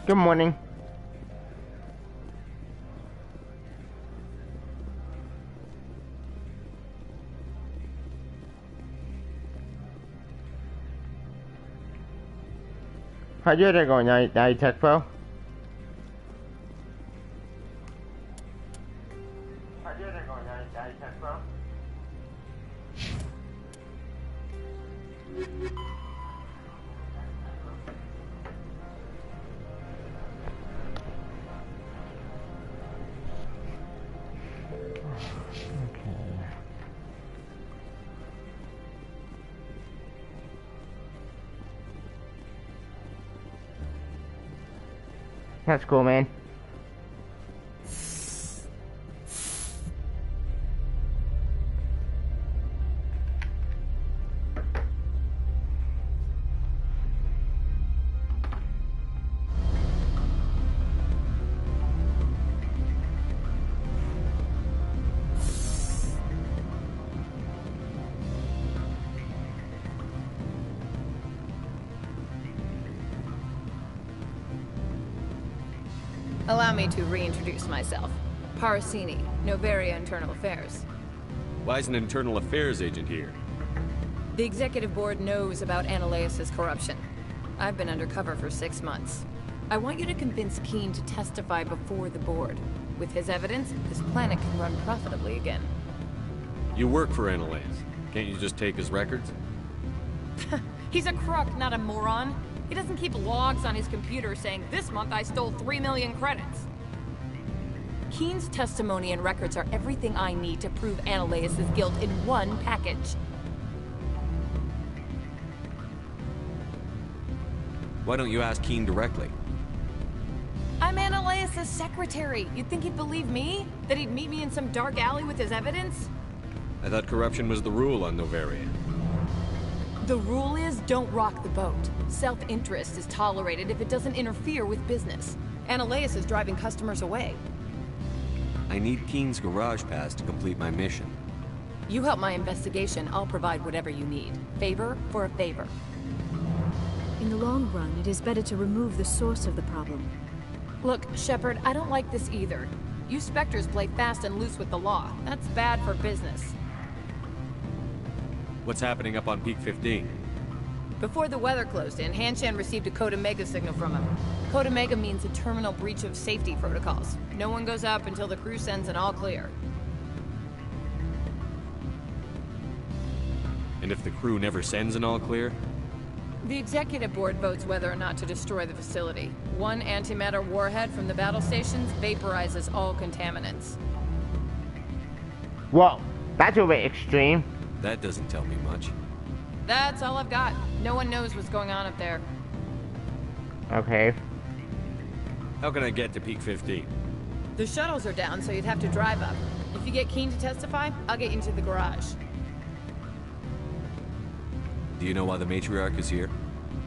Good morning. How's your day going, Night Tech Pro? How's your day going, Night Tech Pro? That's cool, man. Allow me to reintroduce myself. Parasini, Noveria Internal Affairs. Why is an internal affairs agent here? The executive board knows about Analeus' corruption. I've been undercover for 6 months. I want you to convince Keene to testify before the board. With his evidence, this planet can run profitably again. You work for Analeus. Can't you just take his records? He's a crook, not a moron. He doesn't keep logs on his computer saying, this month I stole 3 million credits. Keene's testimony and records are everything I need to prove Analeus' guilt in one package. Why don't you ask Keene directly? I'm Analeus' secretary. You'd think he'd believe me? That he'd meet me in some dark alley with his evidence? I thought corruption was the rule on Noveria. The rule is, don't rock the boat. Self-interest is tolerated if it doesn't interfere with business. Analeus is driving customers away. I need Keene's garage pass to complete my mission. You help my investigation, I'll provide whatever you need. Favor for a favor. In the long run, it is better to remove the source of the problem. Look, Shepard, I don't like this either. You Spectres play fast and loose with the law. That's bad for business. What's happening up on Peak 15? Before the weather closed in, Hanshan received a Code Omega signal from him. Code Omega means a terminal breach of safety protocols. No one goes up until the crew sends an all clear. And if the crew never sends an all clear? The executive board votes whether or not to destroy the facility. One antimatter warhead from the battle stations vaporizes all contaminants. Whoa, that's a bit extreme. That doesn't tell me much. That's all I've got. No one knows what's going on up there. Okay. How can I get to Peak 15? The shuttles are down, so you'd have to drive up. If you get Keene to testify, I'll get you into the garage. Do you know why the matriarch is here?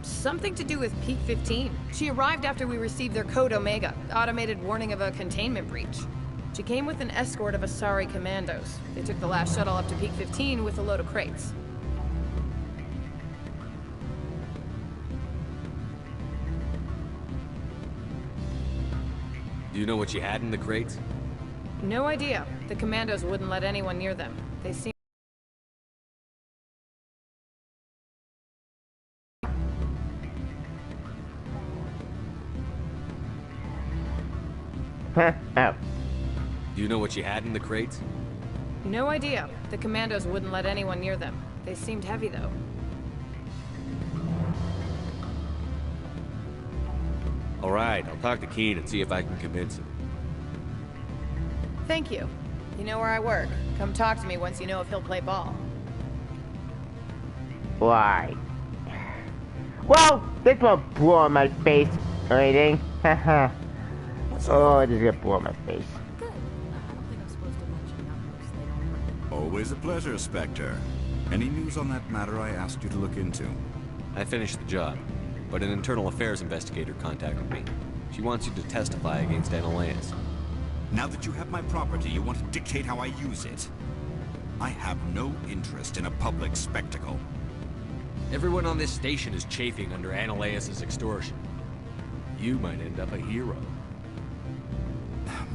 Something to do with Peak 15. She arrived after we received their Code Omega, automated warning of a containment breach. She came with an escort of Asari commandos. They took the last shuttle up to Peak 15 with a load of crates. Do you know what you had in the crates? No idea. The commandos wouldn't let anyone near them. They seem... Huh? Oh. Do you know what you had in the crates? No idea. The commandos wouldn't let anyone near them. They seemed heavy, though. All right, I'll talk to Keene and see if I can convince him. Thank you. You know where I work. Come talk to me once you know if he'll play ball. Why? Well, this won't blow on my face or anything. Haha. Oh, this is gonna blow on my face. Good. I don't think I'm supposed to mention numbers. They don't work. Always a pleasure, Spectre. Any news on that matter I asked you to look into? I finished the job, but an internal affairs investigator contacted me. She wants you to testify against Analeus. Now that you have my property, you want to dictate how I use it. I have no interest in a public spectacle. Everyone on this station is chafing under Analeus' extortion. You might end up a hero.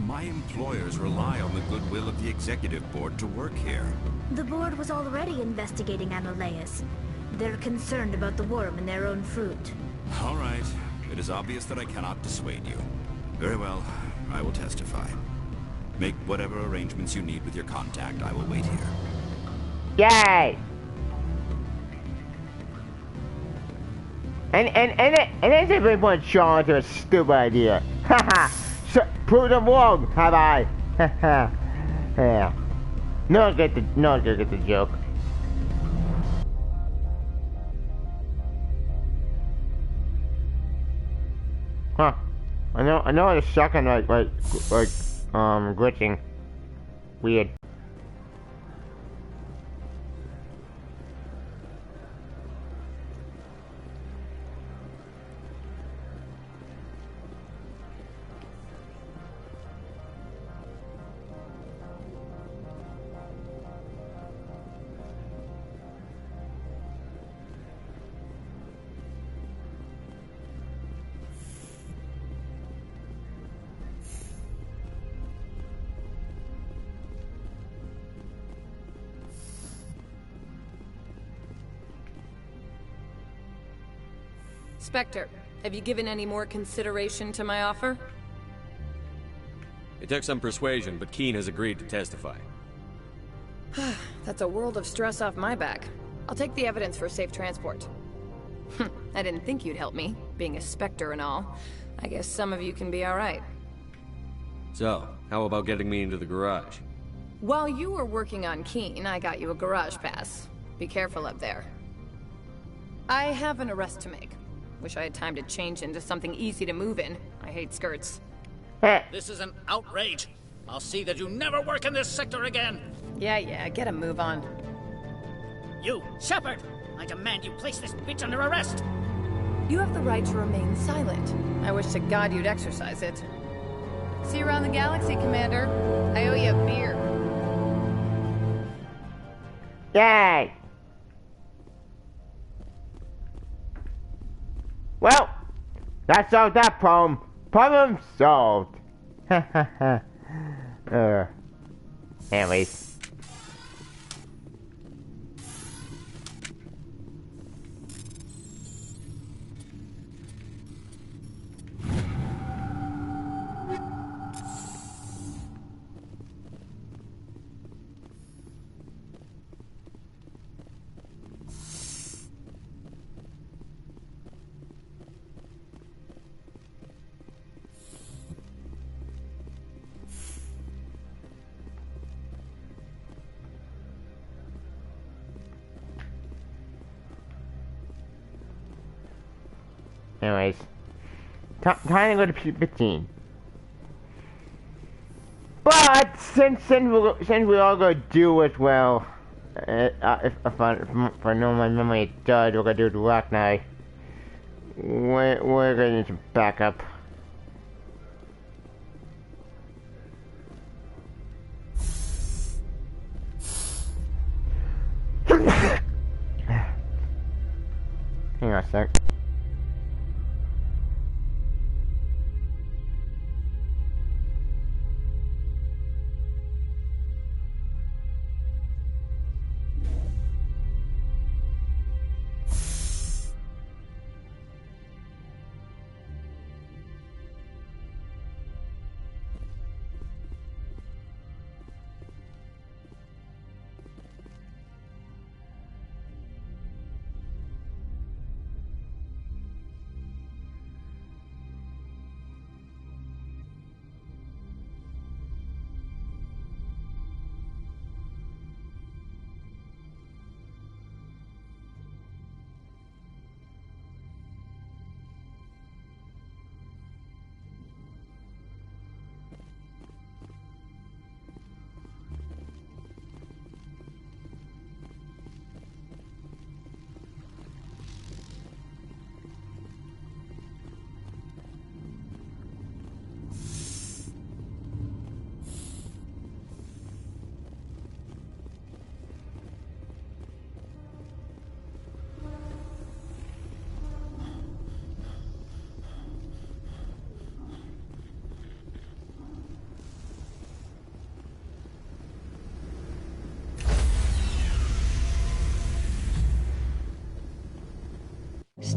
My employers rely on the goodwill of the executive board to work here. The board was already investigating Anoleus. They're concerned about the worm in their own fruit. All right. It is obvious that I cannot dissuade you. Very well. I will testify. Make whatever arrangements you need with your contact. I will wait here. Yay! And then they want Sean to a stupid idea. Haha! So, prove them wrong, have I? Haha. Yeah. No one gonna get the joke. Huh. I know it's second like glitching. Weird. Spectre, have you given any more consideration to my offer? It took some persuasion, but Keen has agreed to testify. That's a world of stress off my back. I'll take the evidence for safe transport. I didn't think you'd help me, being a Spectre and all. I guess some of you can be alright. So, how about getting me into the garage? While you were working on Keen, I got you a garage pass. Be careful up there. I have an arrest to make. Wish I had time to change into something easy to move in. I hate skirts. This is an outrage. I'll see that you never work in this sector again. Yeah, get a move on. You, Shepard! I demand you place this bitch under arrest! You have the right to remain silent. I wish to God you'd exercise it. See you around the galaxy, Commander. I owe you a beer. Yay! Well, that solved that problem. Problem solved. Anyways. Anyways, time to go to P15. But since we all gonna do as well, if I know my memory does, we're gonna do the Rock Knight. We're gonna need some backup. Hang on a sec.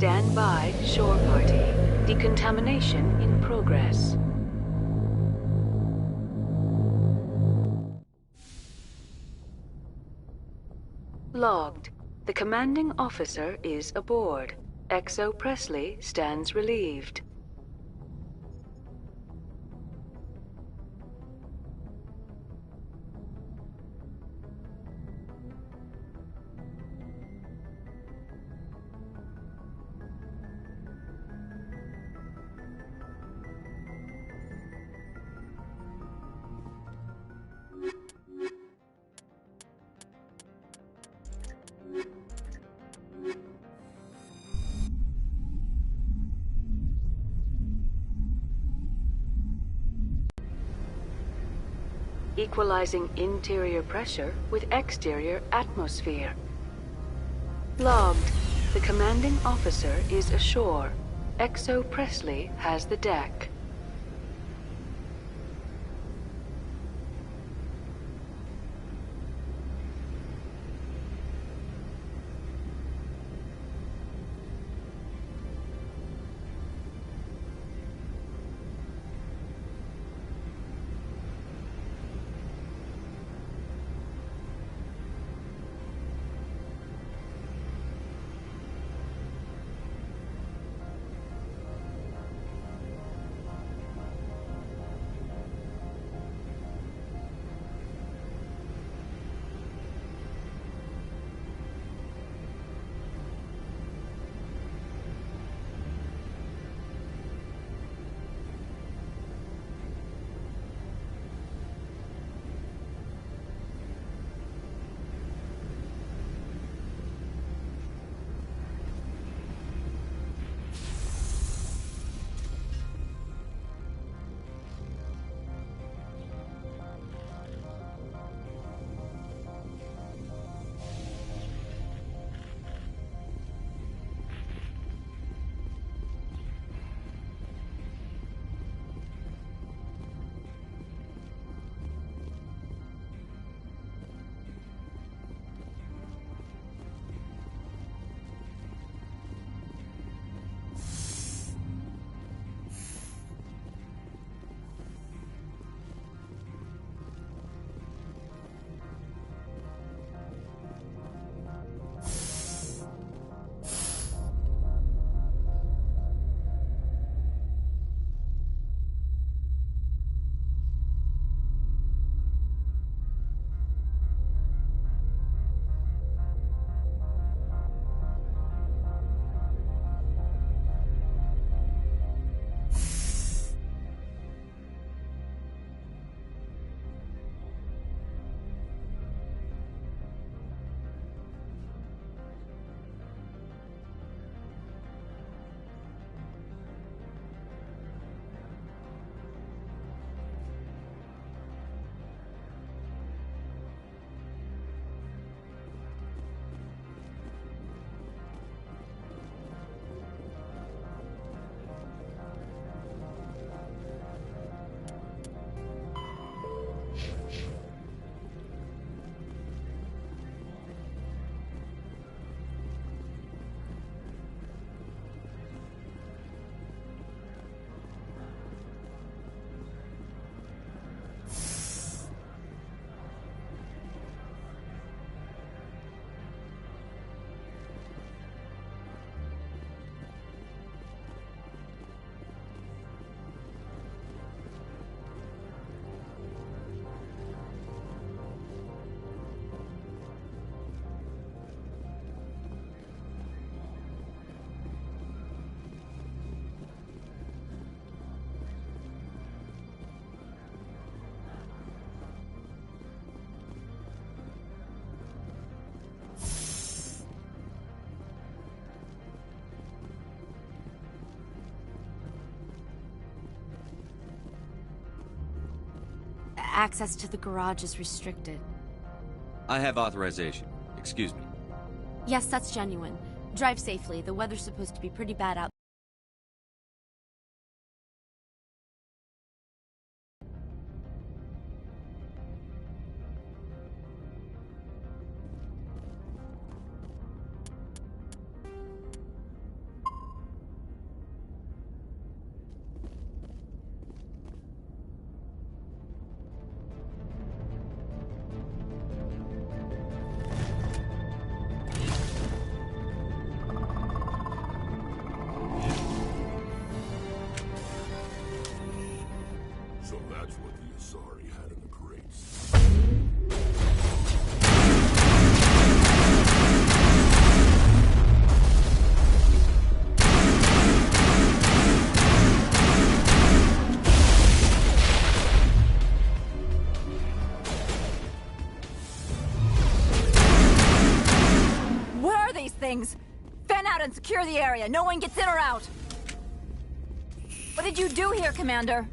Stand by, shore party. Decontamination in progress. Logged. The commanding officer is aboard. XO Presley stands relieved. Equalizing interior pressure with exterior atmosphere. Logged. The commanding officer is ashore. XO Presley has the deck. Access to the garage is restricted. I have authorization. Excuse me. Yes, that's genuine. Drive safely. The weather's supposed to be pretty bad out. things! Fan out and secure the area. No one gets in or out. What did you do here, Commander?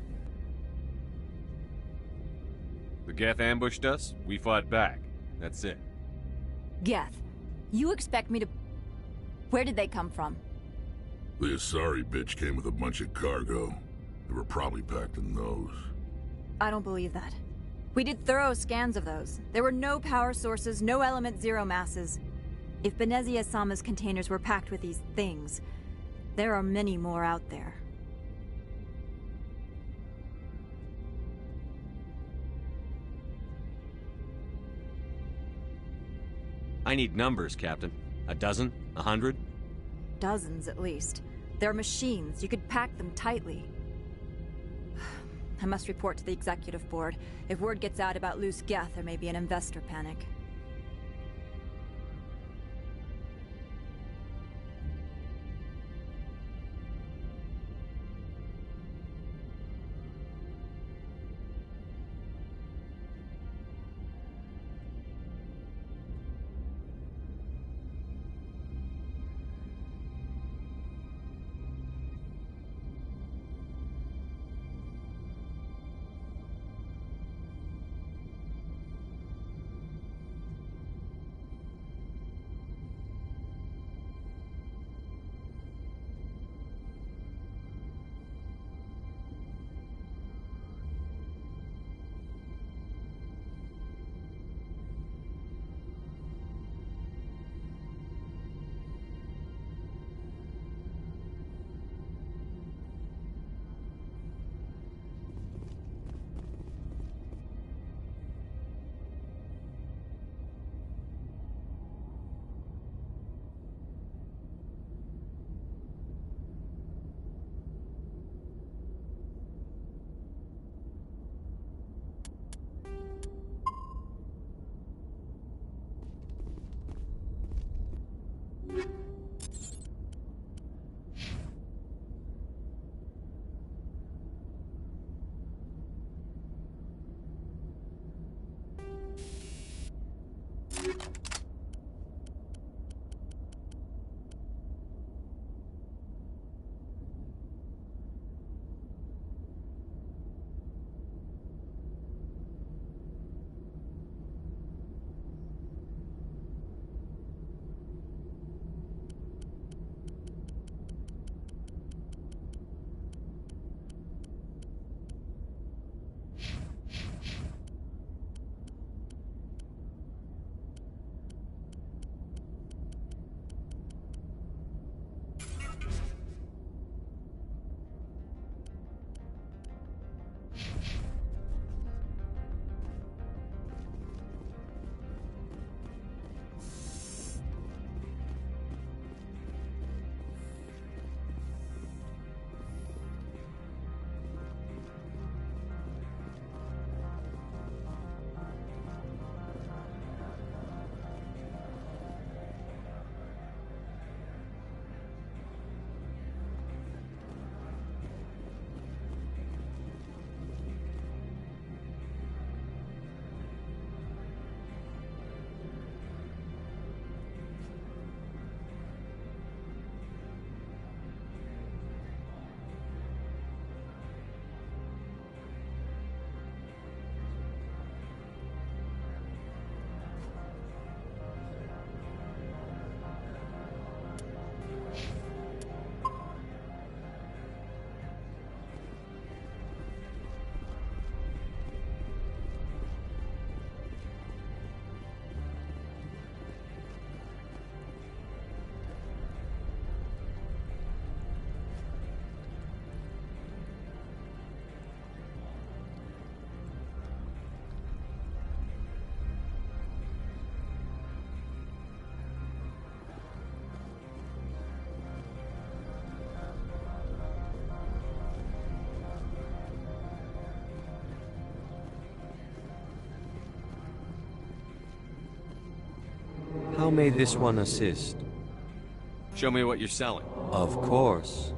The Geth ambushed us, we fought back. That's it. Geth, you expect me to... Where did they come from? The Asari bitch came with a bunch of cargo. They were probably packed in those. I don't believe that. We did thorough scans of those. There were no power sources, no element zero masses. If Benezia Sama's containers were packed with these things, there are many more out there. I need numbers, Captain. A dozen? 100? Dozens, at least. They're machines. You could pack them tightly. I must report to the executive board. If word gets out about loose Geth, there may be an investor panic. How may this one assist? Show me what you're selling. Of course.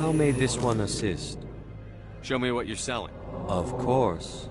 How may this one assist? Show me what you're selling. Of course.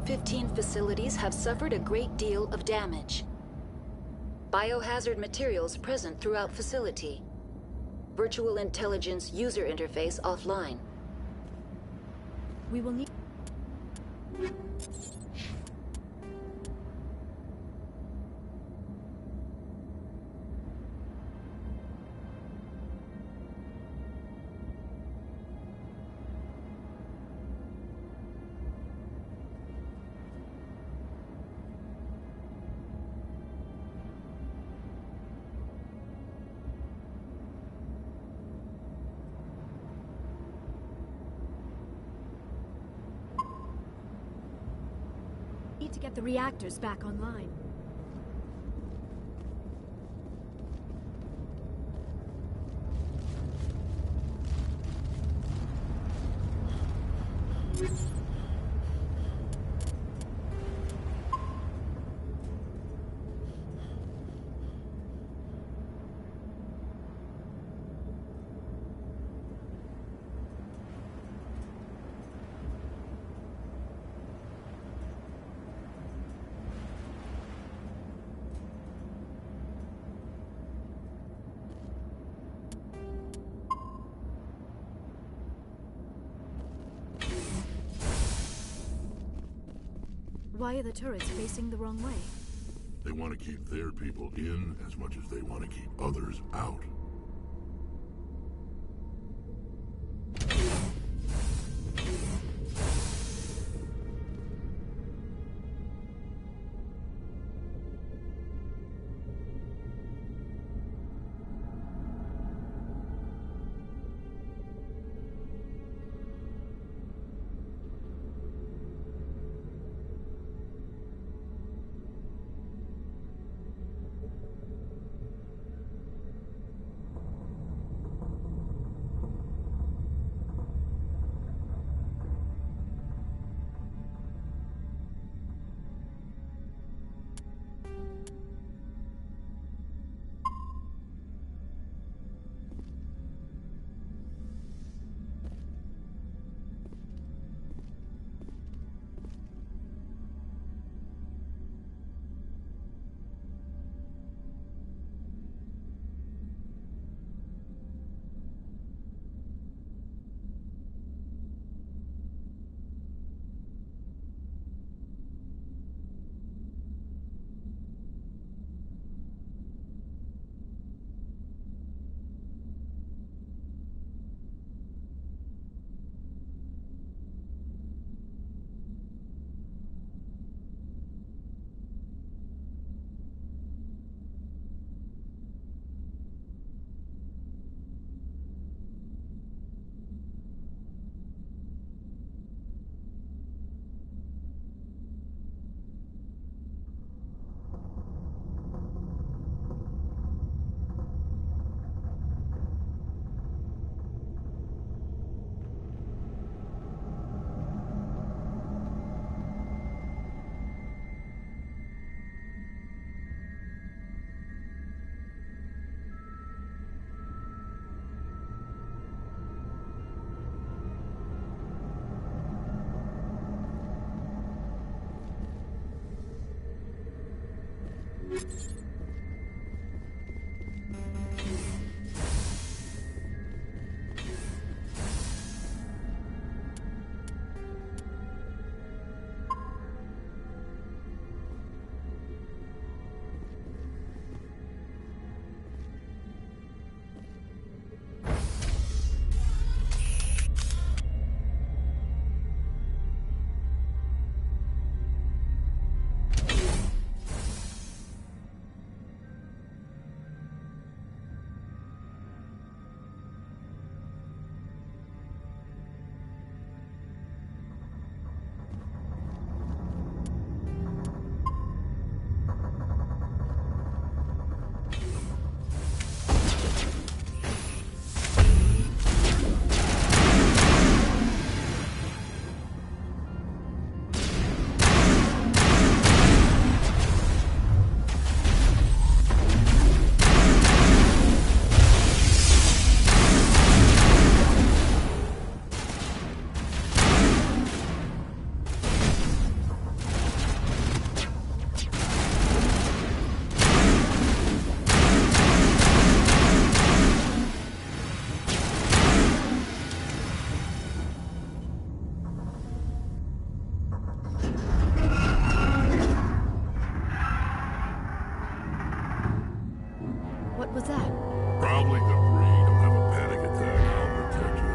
15 facilities have suffered a great deal of damage. Biohazard materials present throughout facility. Virtual intelligence user interface offline. We will need... to get the reactors back online. Why are the turrets facing the wrong way? They want to keep their people in as much as they want to keep others out. Probably debris. Don't have a panic attack. I'll protect you.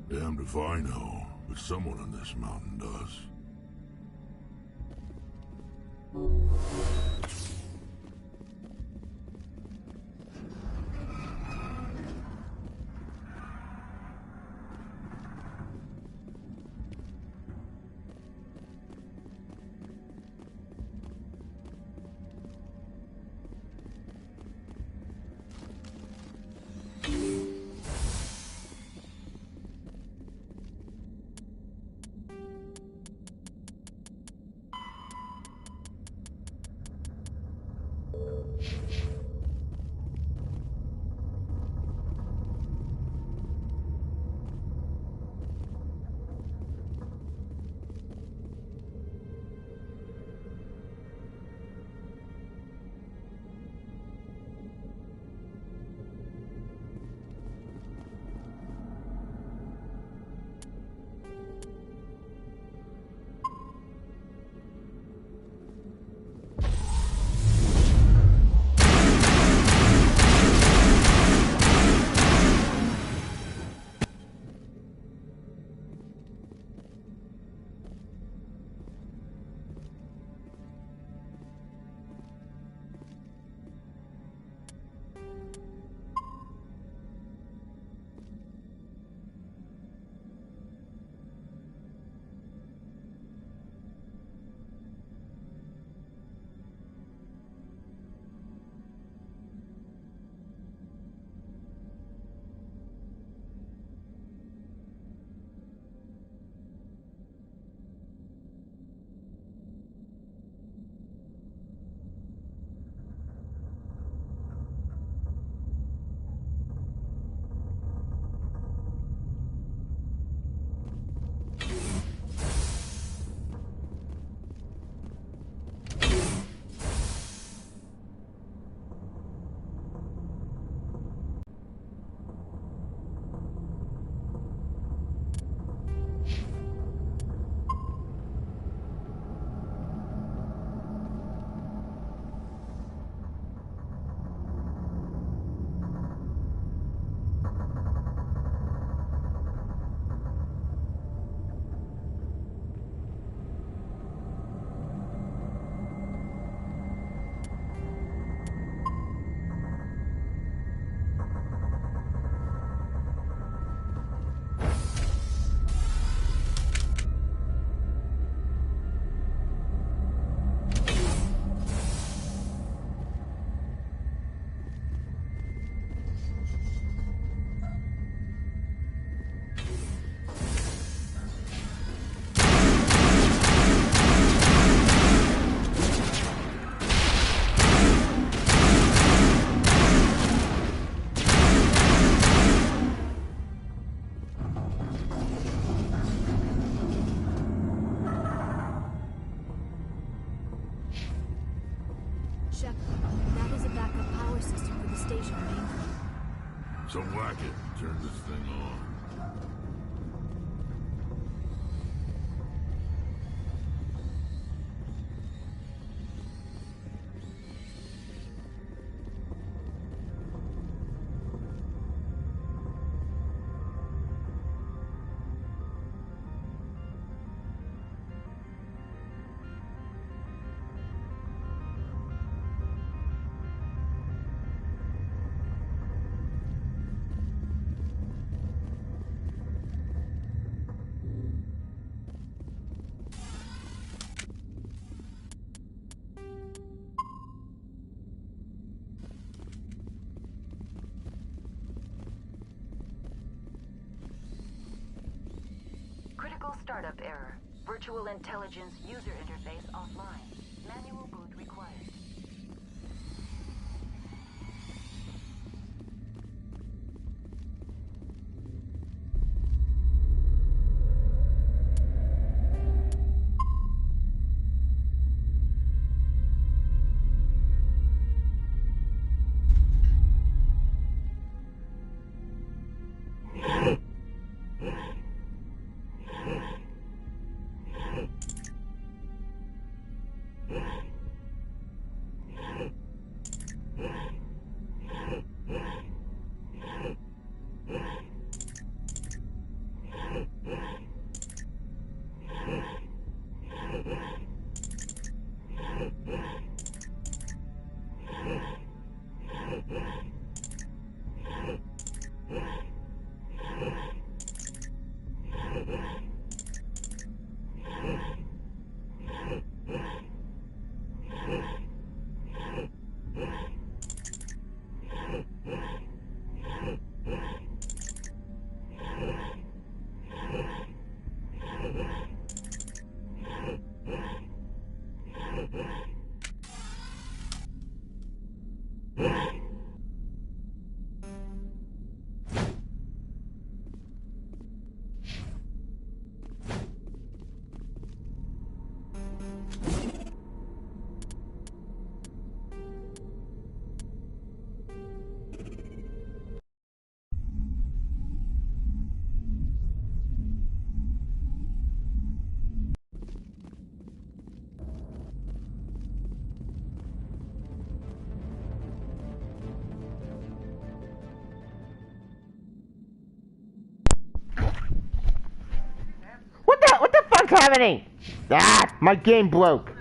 Damned if I know, but someone on this mountain does. Shepard, that is a backup power system for the station mainframe. So whack it and turn this thing on. Critical startup error. Virtual intelligence user interface offline. Manual boot required. What the fuck's happening? Ah, my game broke.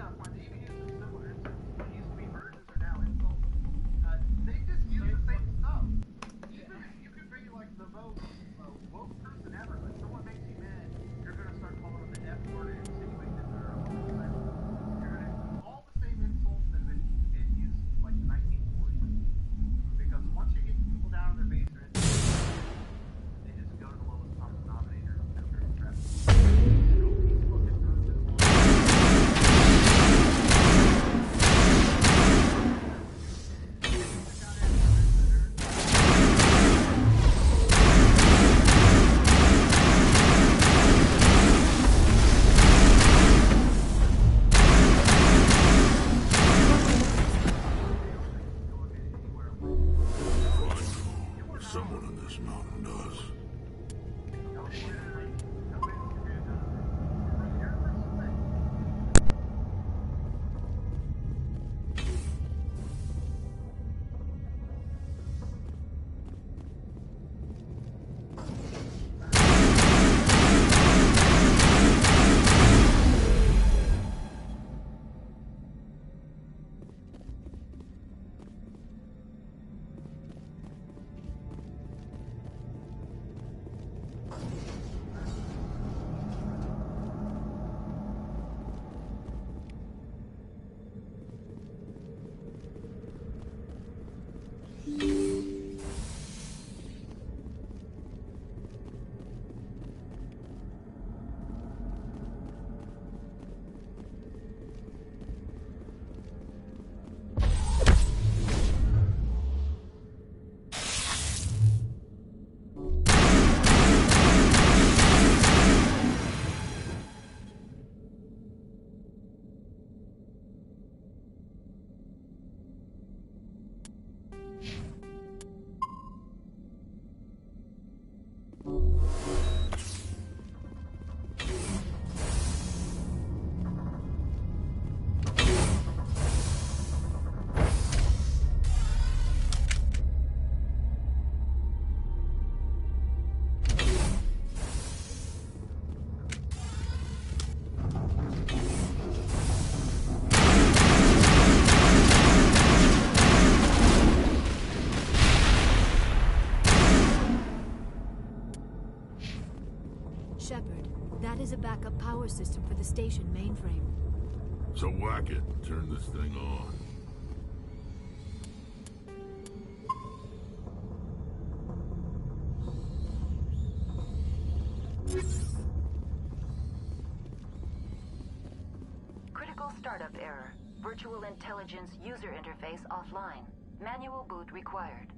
Someone in this mountain does. Shepard, that is a backup power system for the station mainframe. So whack it and turn this thing on. Critical startup error. Virtual Intelligence user interface offline. Manual boot required.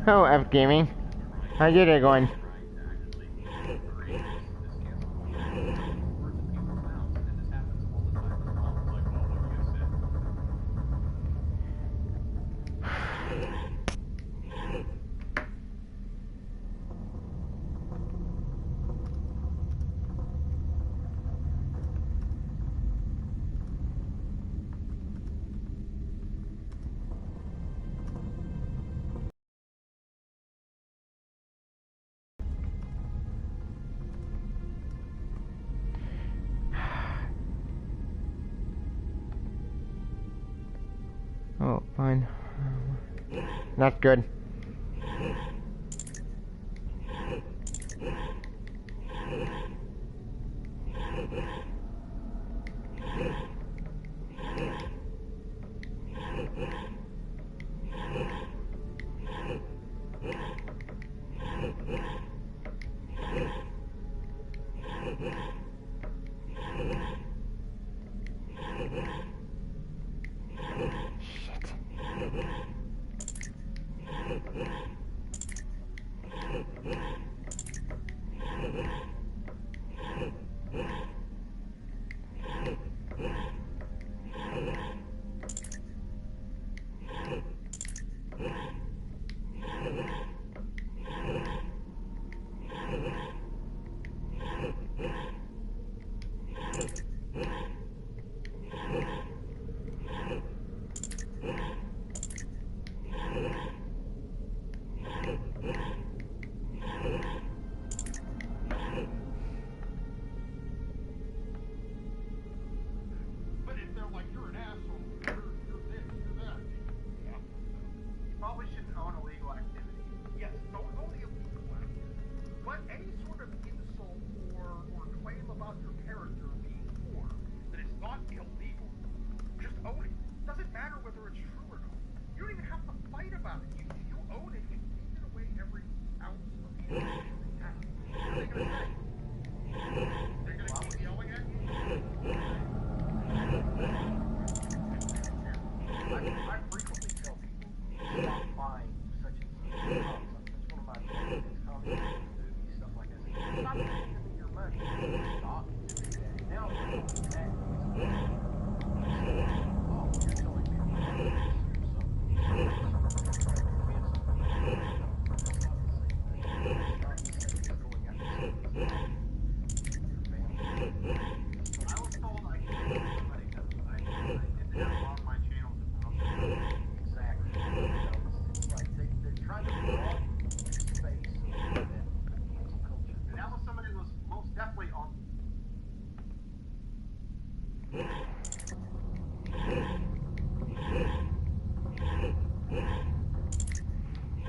Hello, F Gaming. How's your day going? Oh, fine. Not good.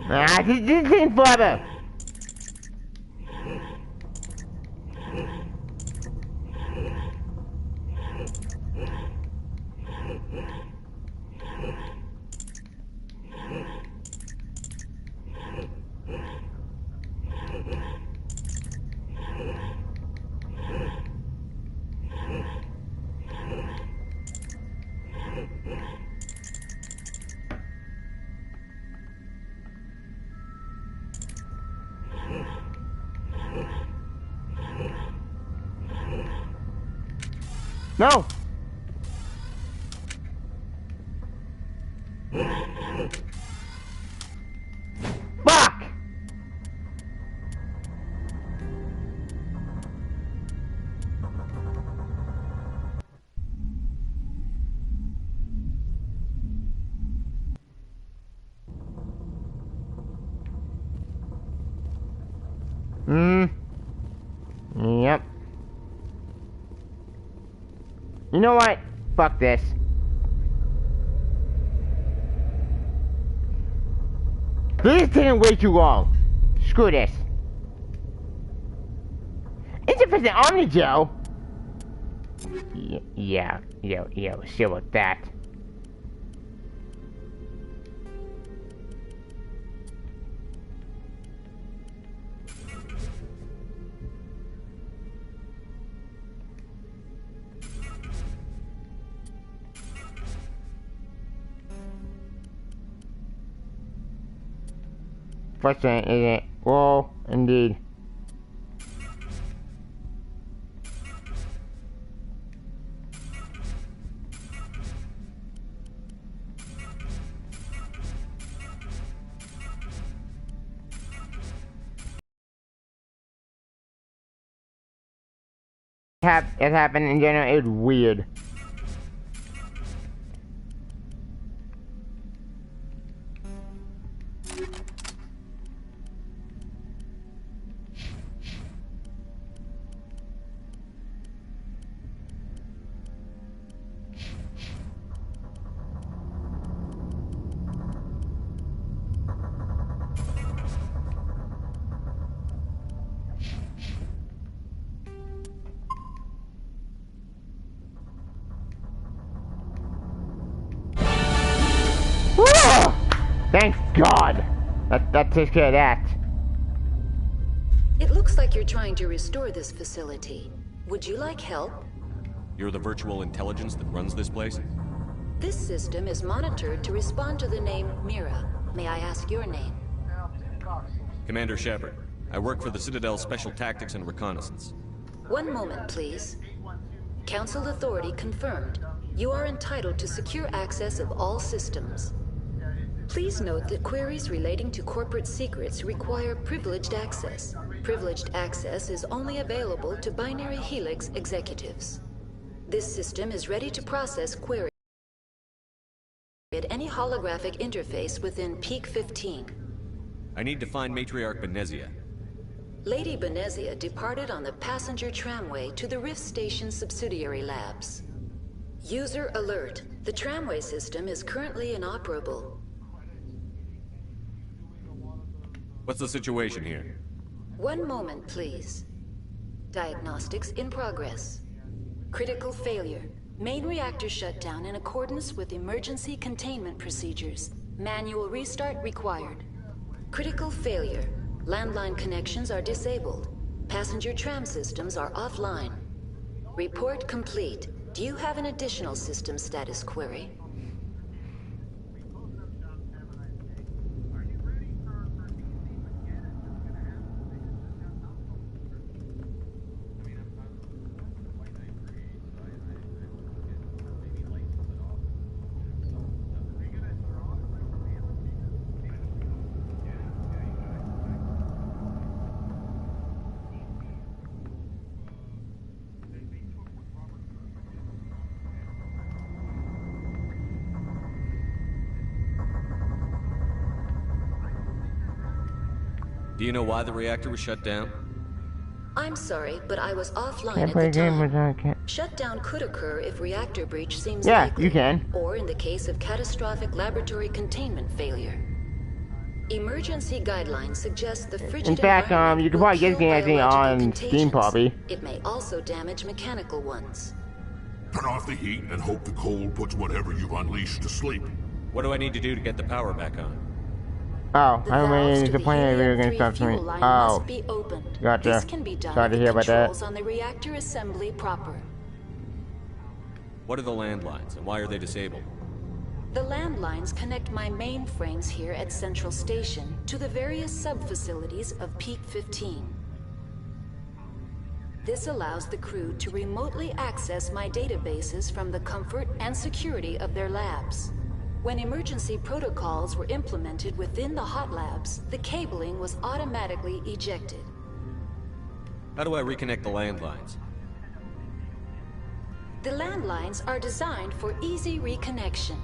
Ah, this ain't forever. No! Fuck! Yep. You know what? Fuck this. This is taking way too long. Screw this. Insufficient Omni Gel? Yeah, we'll see about that. Frustrating, isn't it? Whoa, indeed. It happened in general, it was weird. Thank God! That takes care of that. It looks like you're trying to restore this facility. Would you like help? You're the virtual intelligence that runs this place? This system is monitored to respond to the name Mira. May I ask your name? Commander Shepard. I work for the Citadel Special Tactics and Reconnaissance. One moment, please. Council authority confirmed. You are entitled to secure access of all systems. Please note that queries relating to corporate secrets require privileged access. Privileged access is only available to Binary Helix executives. This system is ready to process queries at any holographic interface within Peak 15. I need to find Matriarch Benezia. Lady Benezia departed on the passenger tramway to the Rift Station subsidiary labs. User alert. The tramway system is currently inoperable. What's the situation here? One moment, please. Diagnostics in progress. Critical failure. Main reactor shut down in accordance with emergency containment procedures. Manual restart required. Critical failure. Landline connections are disabled. Passenger tram systems are offline. Report complete. Do you have an additional system status query? Do you know why the reactor was shut down? I'm sorry, but I was offline Can't at play the a game time. with I can't. Shutdown could occur if reactor breach seems Yeah, likely, you can. or in the case of catastrophic laboratory containment failure. Emergency guidelines suggest the frigid In fact, environment you can will probably get kill the game biological on Steam, contagions. probably. It may also damage mechanical ones. Turn off the heat and hope the cold puts whatever you've unleashed to sleep. What do I need to do to get the power back on? Oh, The I don't valves mean to to the play any video game helium-3 stuff to me. fuel line Oh, must be opened. gotcha. This can be done Sorry to with hear the about that. controls on the reactor assembly proper. What are the landlines, and why are they disabled? The landlines connect my mainframes here at Central Station to the various sub-facilities of Peak 15. This allows the crew to remotely access my databases from the comfort and security of their labs. When emergency protocols were implemented within the hot labs, the cabling was automatically ejected. How do I reconnect the landlines? The landlines are designed for easy reconnection.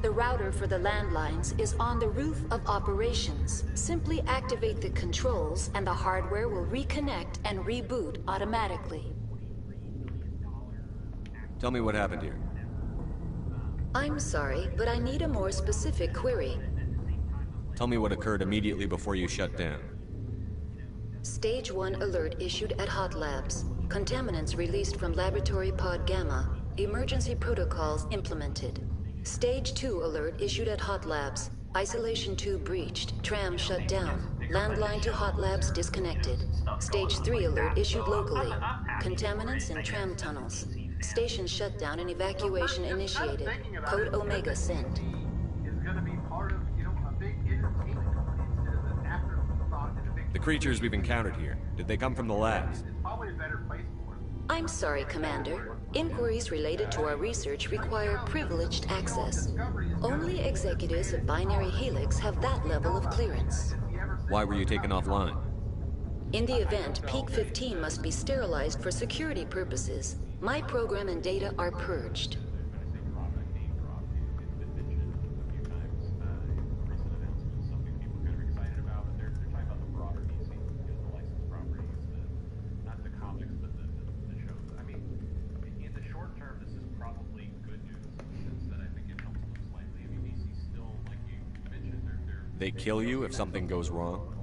The router for the landlines is on the roof of operations. Simply activate the controls and the hardware will reconnect and reboot automatically. Tell me what happened here. I'm sorry, but I need a more specific query. Tell me what occurred immediately before you shut down. Stage 1 alert issued at Hot Labs. Contaminants released from Laboratory Pod Gamma. Emergency protocols implemented. Stage 2 alert issued at Hot Labs. Isolation 2 breached. Tram shut down. Landline to Hot Labs disconnected. Stage 3 alert issued locally. Contaminants in tram tunnels. Station shutdown and evacuation initiated. Code Omega sent. The creatures we've encountered here, did they come from the labs? I'm sorry, Commander. Inquiries related to our research require privileged access. Only executives of Binary Helix have that level of clearance. Why were you taken offline? In the event, Peak 15 must be sterilized for security purposes. My program and data are purged. They kill you if something goes wrong?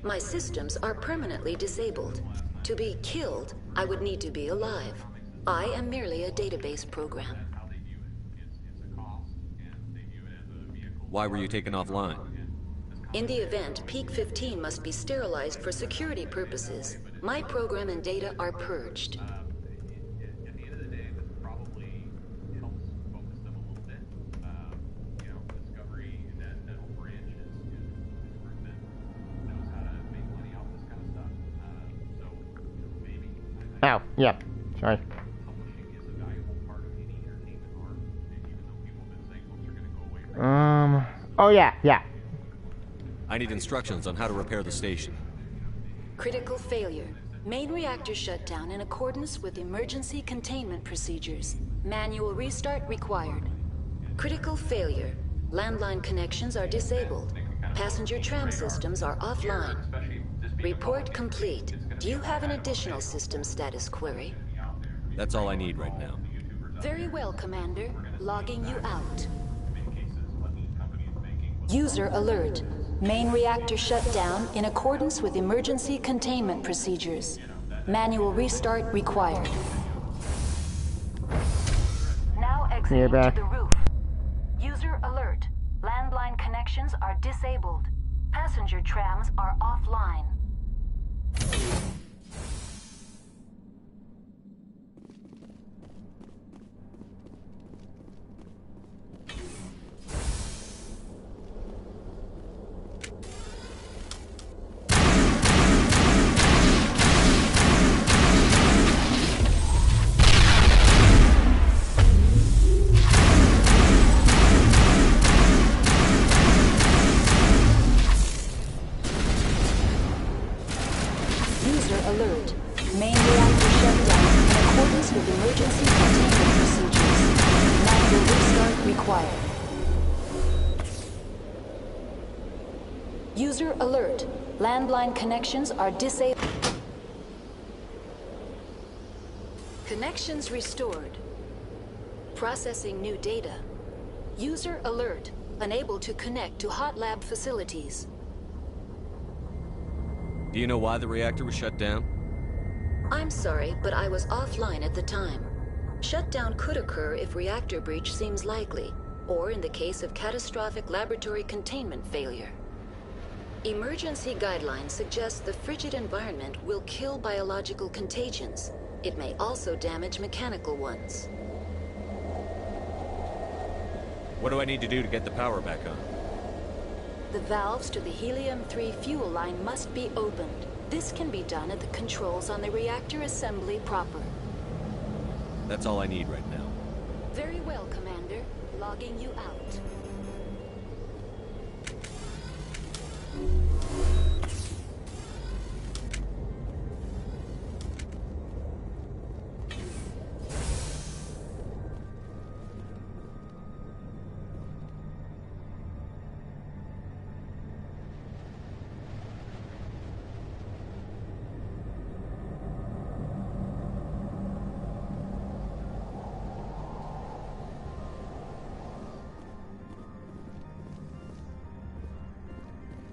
My systems are permanently disabled. To be killed, I would need to be alive. I am merely a database program. Why were you taken offline? In the event, Peak 15 must be sterilized for security purposes. My program and data are purged. Oh, yep. Sorry. Oh yeah. I need instructions on how to repair the station. Critical failure. Main reactor shut down in accordance with emergency containment procedures. Manual restart required. Critical failure. Landline connections are disabled. Passenger tram systems are offline. Report complete. Do you have an additional system status query? That's all I need right now. Very well, Commander. Logging you out. User alert. Main reactor shut down in accordance with emergency containment procedures. Manual restart required. Now exiting to the roof. User alert. Landline connections are disabled. Passenger trams are offline. Alert. Main reactor shut down in accordance with emergency containment procedures. Manual restart required. User alert. Landline connections are disabled. Connections restored. Processing new data. User alert. Unable to connect to hot lab facilities. Do you know why the reactor was shut down? I'm sorry, but I was offline at the time. Shutdown could occur if reactor breach seems likely, or in the case of catastrophic laboratory containment failure. Emergency guidelines suggest the frigid environment will kill biological contagions. It may also damage mechanical ones. What do I need to do to get the power back on? The valves to the helium-3 fuel line must be opened. This can be done at the controls on the reactor assembly proper. That's all I need right now. Very well, Commander. Logging you out.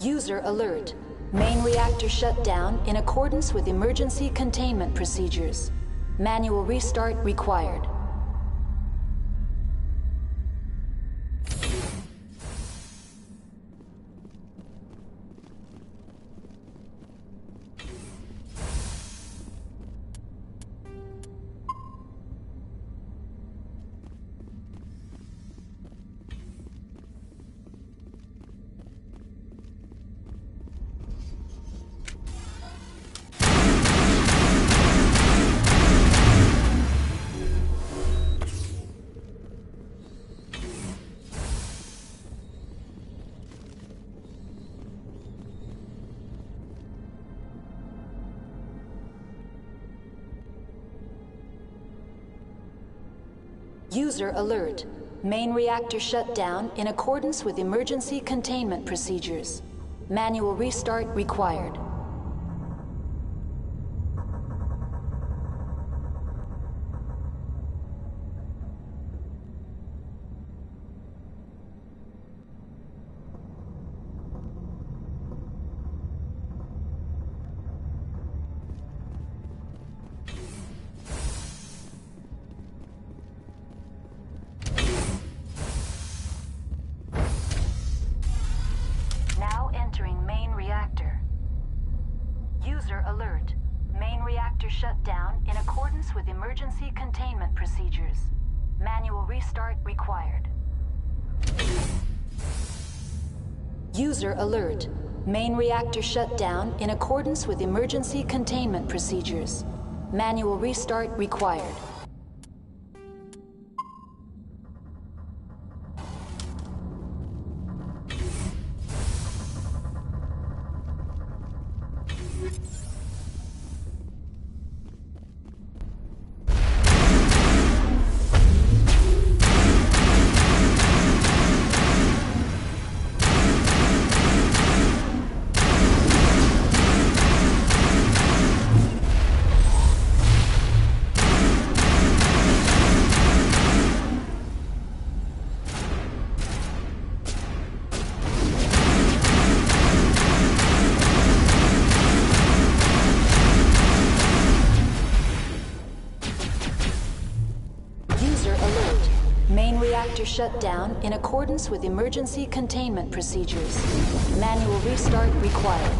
User alert. Main reactor shut down in accordance with emergency containment procedures. Manual restart required. User alert. Main reactor shut down in accordance with emergency containment procedures. Manual restart required. Shut down in accordance with emergency containment procedures. Manual restart required. User alert. Main reactor shut down in accordance with emergency containment procedures. Manual restart required. Shut down in accordance with emergency containment procedures. Manual restart required.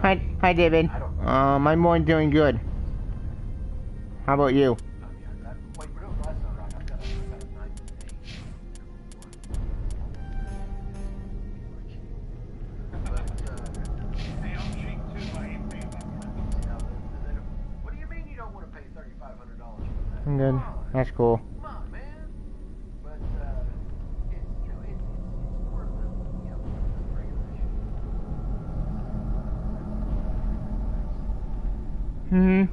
Hi, David. My morning doing good. How about you? I'm good. That's cool. Hmm.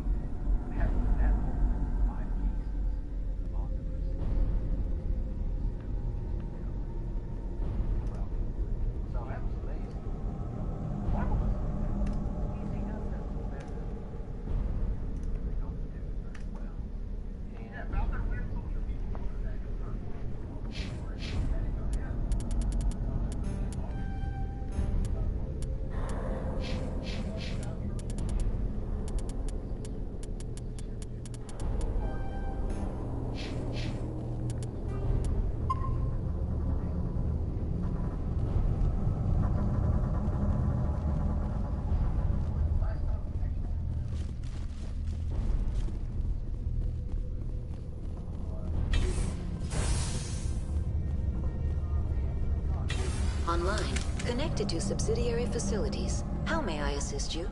Online, connected to subsidiary facilities. How may I assist you?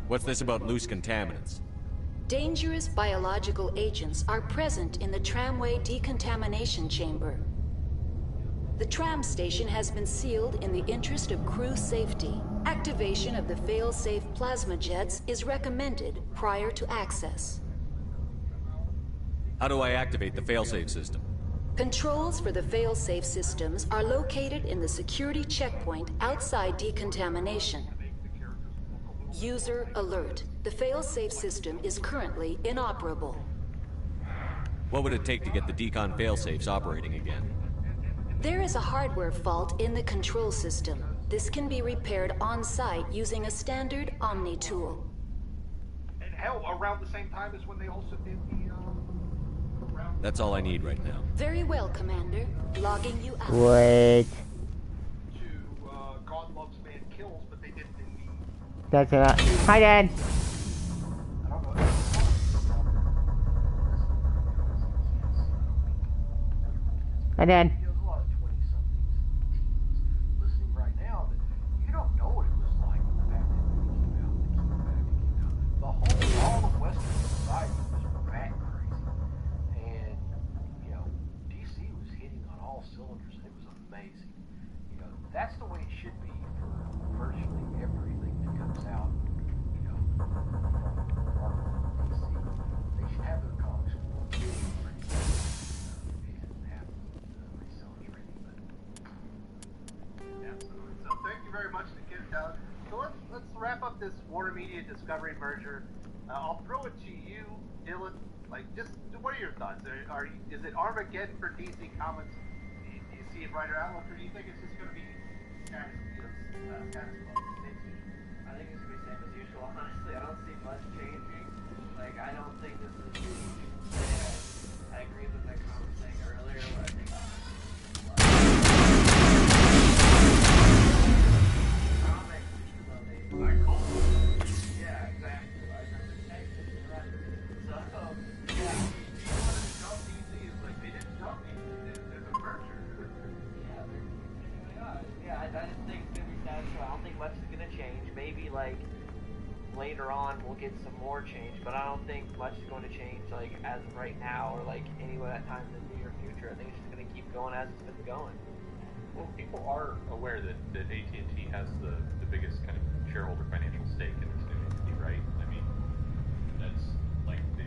What's this about loose contaminants? Dangerous biological agents are present in the tramway decontamination chamber. The tram station has been sealed in the interest of crew safety. Activation of the fail-safe plasma jets is recommended prior to access. How do I activate the failsafe system? Controls for the fail-safe systems are located in the security checkpoint outside decontamination. User alert. The fail-safe system is currently inoperable. What would it take to get the decon failsafes operating again? There is a hardware fault in the control system. This can be repaired on-site using a standard Omni tool. And hell, around the same time as when they also did the, That's all I need right now. Very well, Commander. Logging you out. Wait. God Loves Man Kills, but they didn't do the... That's a lot. Hi, Dad. Hi, Dad. That's the way it should be for virtually everything that comes out, you know, from DC. They should have their comics ready and have the resellers ready. But absolutely. So thank you very much to Kid. So let's wrap up this Warner Media Discovery merger. I'll throw it to you, Dylan. Like, just what are your thoughts? Is it Armageddon for DC Comics? Do you see it right or outlook, or do you think it's just going to be status quo? I think it's gonna be same as usual. Honestly, I don't see much changing. Like, I don't think this is. I agree with that comment saying earlier, but I think. Yeah, exactly. I remember Texas, right? So, yeah. DC is like they didn't jump DC. There's a merger. Yeah, I just think it's gonna be status quo. I don't think much is gonna change. Maybe like later on we'll get some more change, but I don't think much is going to change like as of right now or like anywhere at time in the near future. I think it's just gonna keep going as it's been going. Well, people are aware that AT&T has the biggest kind of shareholder financial stake in this new entity, right? I mean, that's like they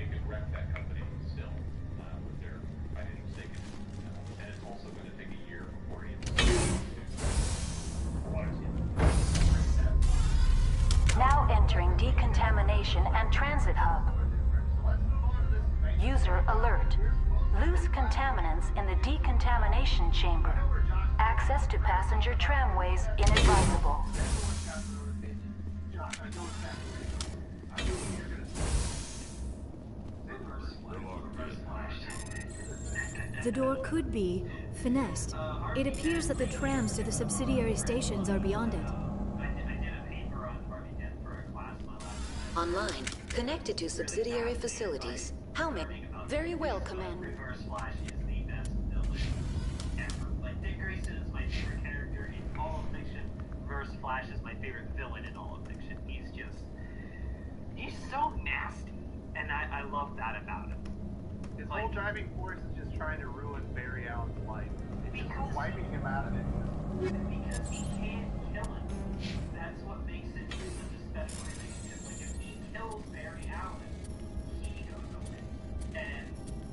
could wreck that company still with their financial stake in it. And it's also going to take a year before it Now entering decontamination and transit hub. User alert. Loose contaminants in the decontamination chamber. Access to passenger tramways inadvisable. The door could be finessed. It appears that the trams to the subsidiary stations are beyond it. Online. Connected to subsidiary facilities. How many? Very well, Commander. Reverse Flash is the best villain ever. Like, Dick Grayson is my favorite character in all of fiction. Reverse Flash is my favorite villain in all of fiction. He's so nasty. And I love that about him. His whole driving force is just trying to ruin Barry Allen's life. It's just wiping him out of it. Because he can't kill him. That's what makes it such a special relationship. Like, if he kills Barry Allen, he goes away. And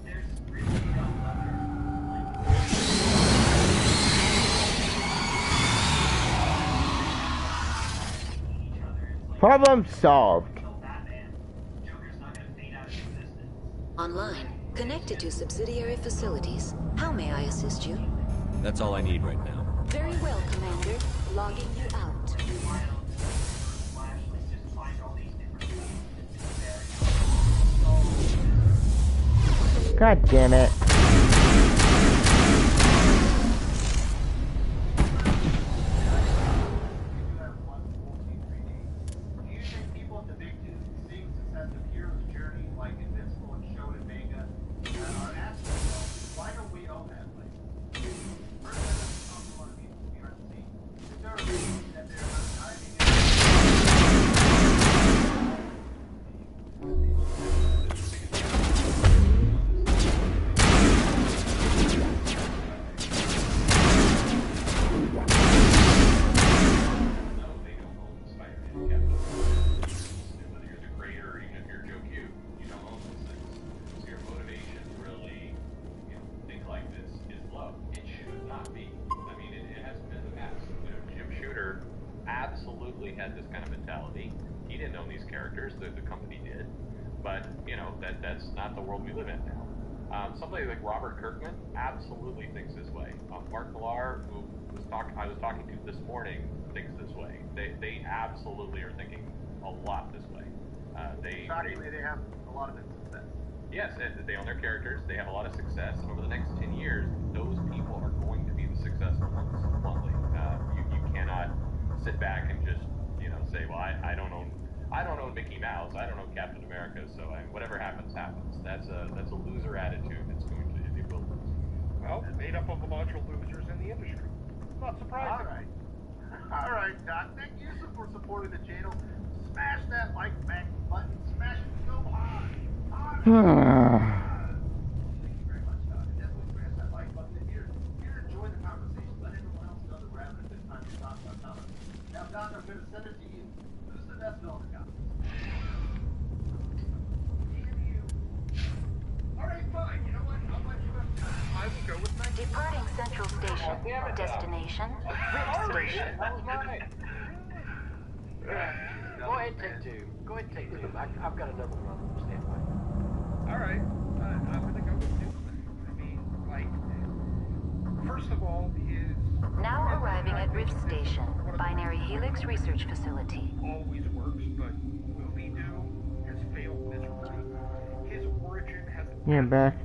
there's really no other, Problem solved. Online. Connected to subsidiary facilities. How may I assist you? That's all I need right now. Very well, Commander. Logging you out. God damn it. had this kind of mentality. He didn't own these characters, the company did. But, you know, that's not the world we live in now. Somebody like Robert Kirkman absolutely thinks this way. Mark Millar, who I was talking to this morning, thinks this way. They absolutely are thinking a lot this way. Shockingly, they have a lot of success. Yes, they own their characters, they have a lot of success, and over the next 10 years, those people are going to be the successful ones, bluntly. You cannot sit back and just, you know, say, well, I don't own Mickey Mouse, I don't own Captain America, so whatever happens, happens. That's a loser attitude. It will lose. Well, made up of a bunch of losers in the industry. Not surprising. All right, Doc. Thank you for supporting the channel. Smash that like button. Smash it so hard. Thank you very much, Doc. Definitely smash that like button. If you're enjoying the conversation, let everyone else know that we're having a good time to talk about comics. Now, Doc, I'm going to send it to you. Who's the best villain in comics? Alright, fine. You know what? I'll let you have time. I will go with my... Departing Central Station. Destination, Rift Station. That was mine. Go ahead, take two. Go ahead, take two. I've got a double run. Stand by. Alright. I'm gonna go with Newman. I mean, like, first of all, his... Now arriving at Rift Station, Binary Helix Research Facility. Always works, but Movie Do has failed miserably. His origin has... Yeah, I'm back.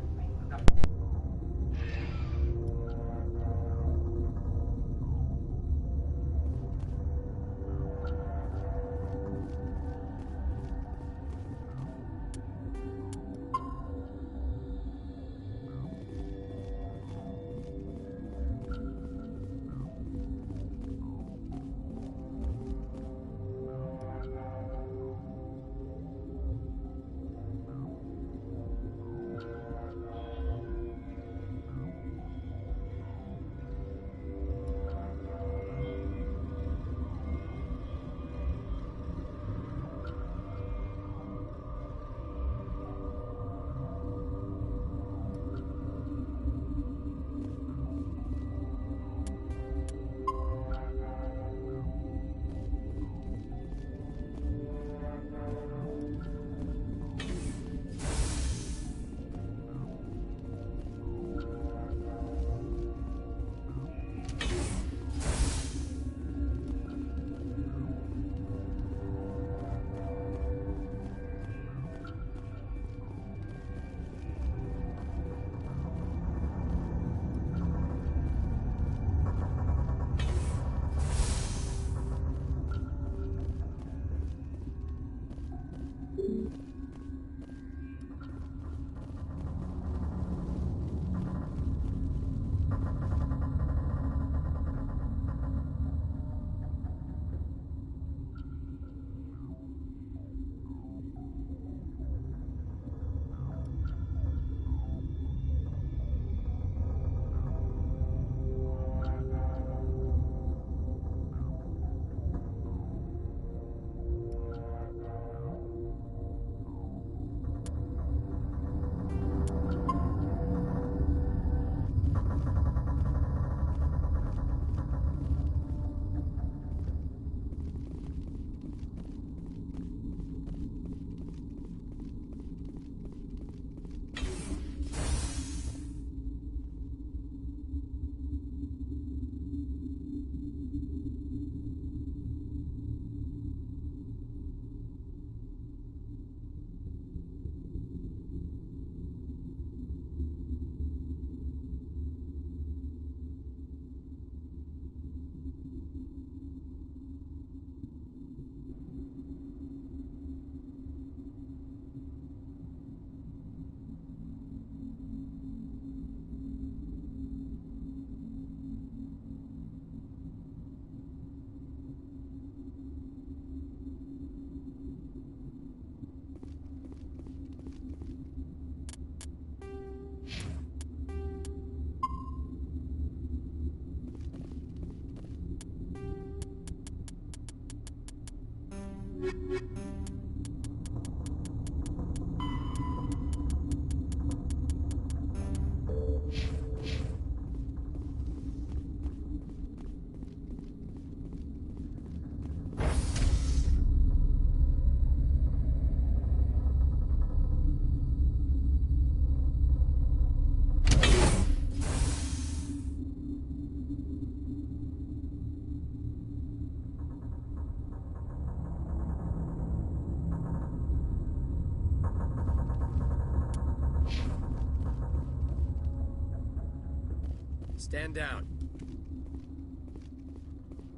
Stand down.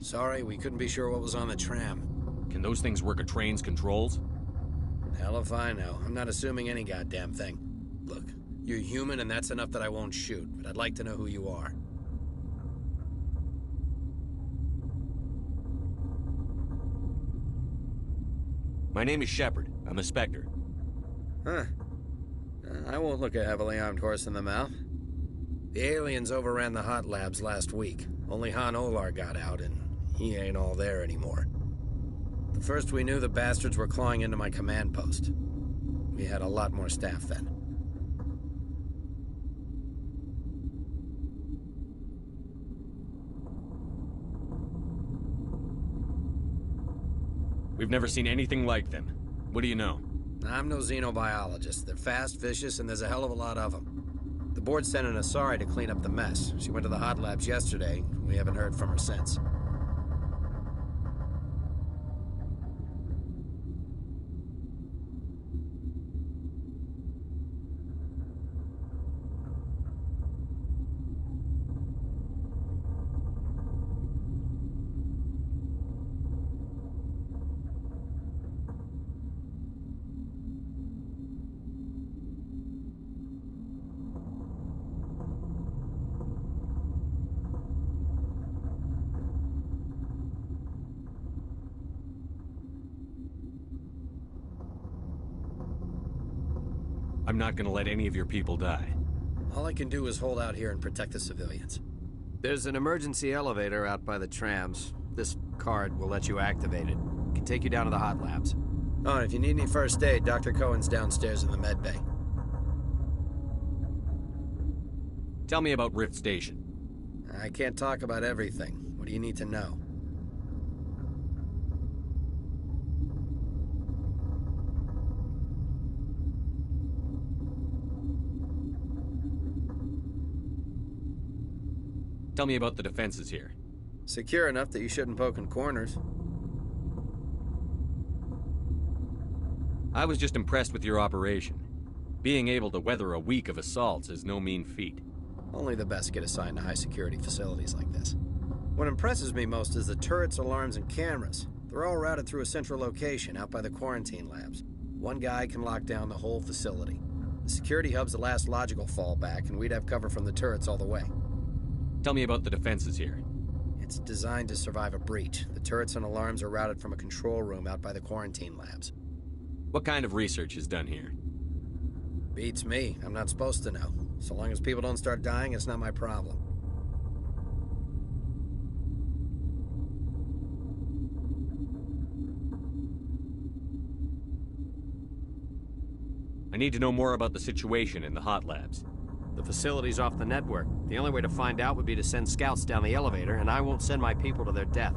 Sorry, we couldn't be sure what was on the tram. Can those things work a train's controls? Hell if I know. I'm not assuming any goddamn thing. Look, you're human and that's enough that I won't shoot, but I'd like to know who you are. My name is Shepard. I'm a Spectre. Huh. I won't look a heavily armed horse in the mouth. The aliens overran the hot labs last week. Only Han Olar got out, and he ain't all there anymore. The first we knew, the bastards were clawing into my command post. We had a lot more staff then. We've never seen anything like them. What do you know? I'm no xenobiologist. They're fast, vicious, and there's a hell of a lot of them. The board sent an Asari to clean up the mess. She went to the hot labs yesterday. We haven't heard from her since. I'm not gonna let any of your people die. All I can do is hold out here and protect the civilians. There's an emergency elevator out by the trams. This card will let you activate it. It can take you down to the hot labs. Oh, and if you need any first aid, Dr. Cohen's downstairs in the med bay. Tell me about Rift Station. I can't talk about everything. What do you need to know? Tell me about the defenses here. Secure enough that you shouldn't poke in corners. I was just impressed with your operation. Being able to weather a week of assaults is no mean feat. Only the best get assigned to high-security facilities like this. What impresses me most is the turrets, alarms, and cameras. They're all routed through a central location out by the quarantine labs. One guy can lock down the whole facility. The security hub's the last logical fallback, and we'd have cover from the turrets all the way. Tell me about the defenses here. It's designed to survive a breach. The turrets and alarms are routed from a control room out by the quarantine labs. What kind of research is done here? Beats me. I'm not supposed to know. So long as people don't start dying, it's not my problem. I need to know more about the situation in the hot labs. The facility's off the network. The only way to find out would be to send scouts down the elevator, and I won't send my people to their death.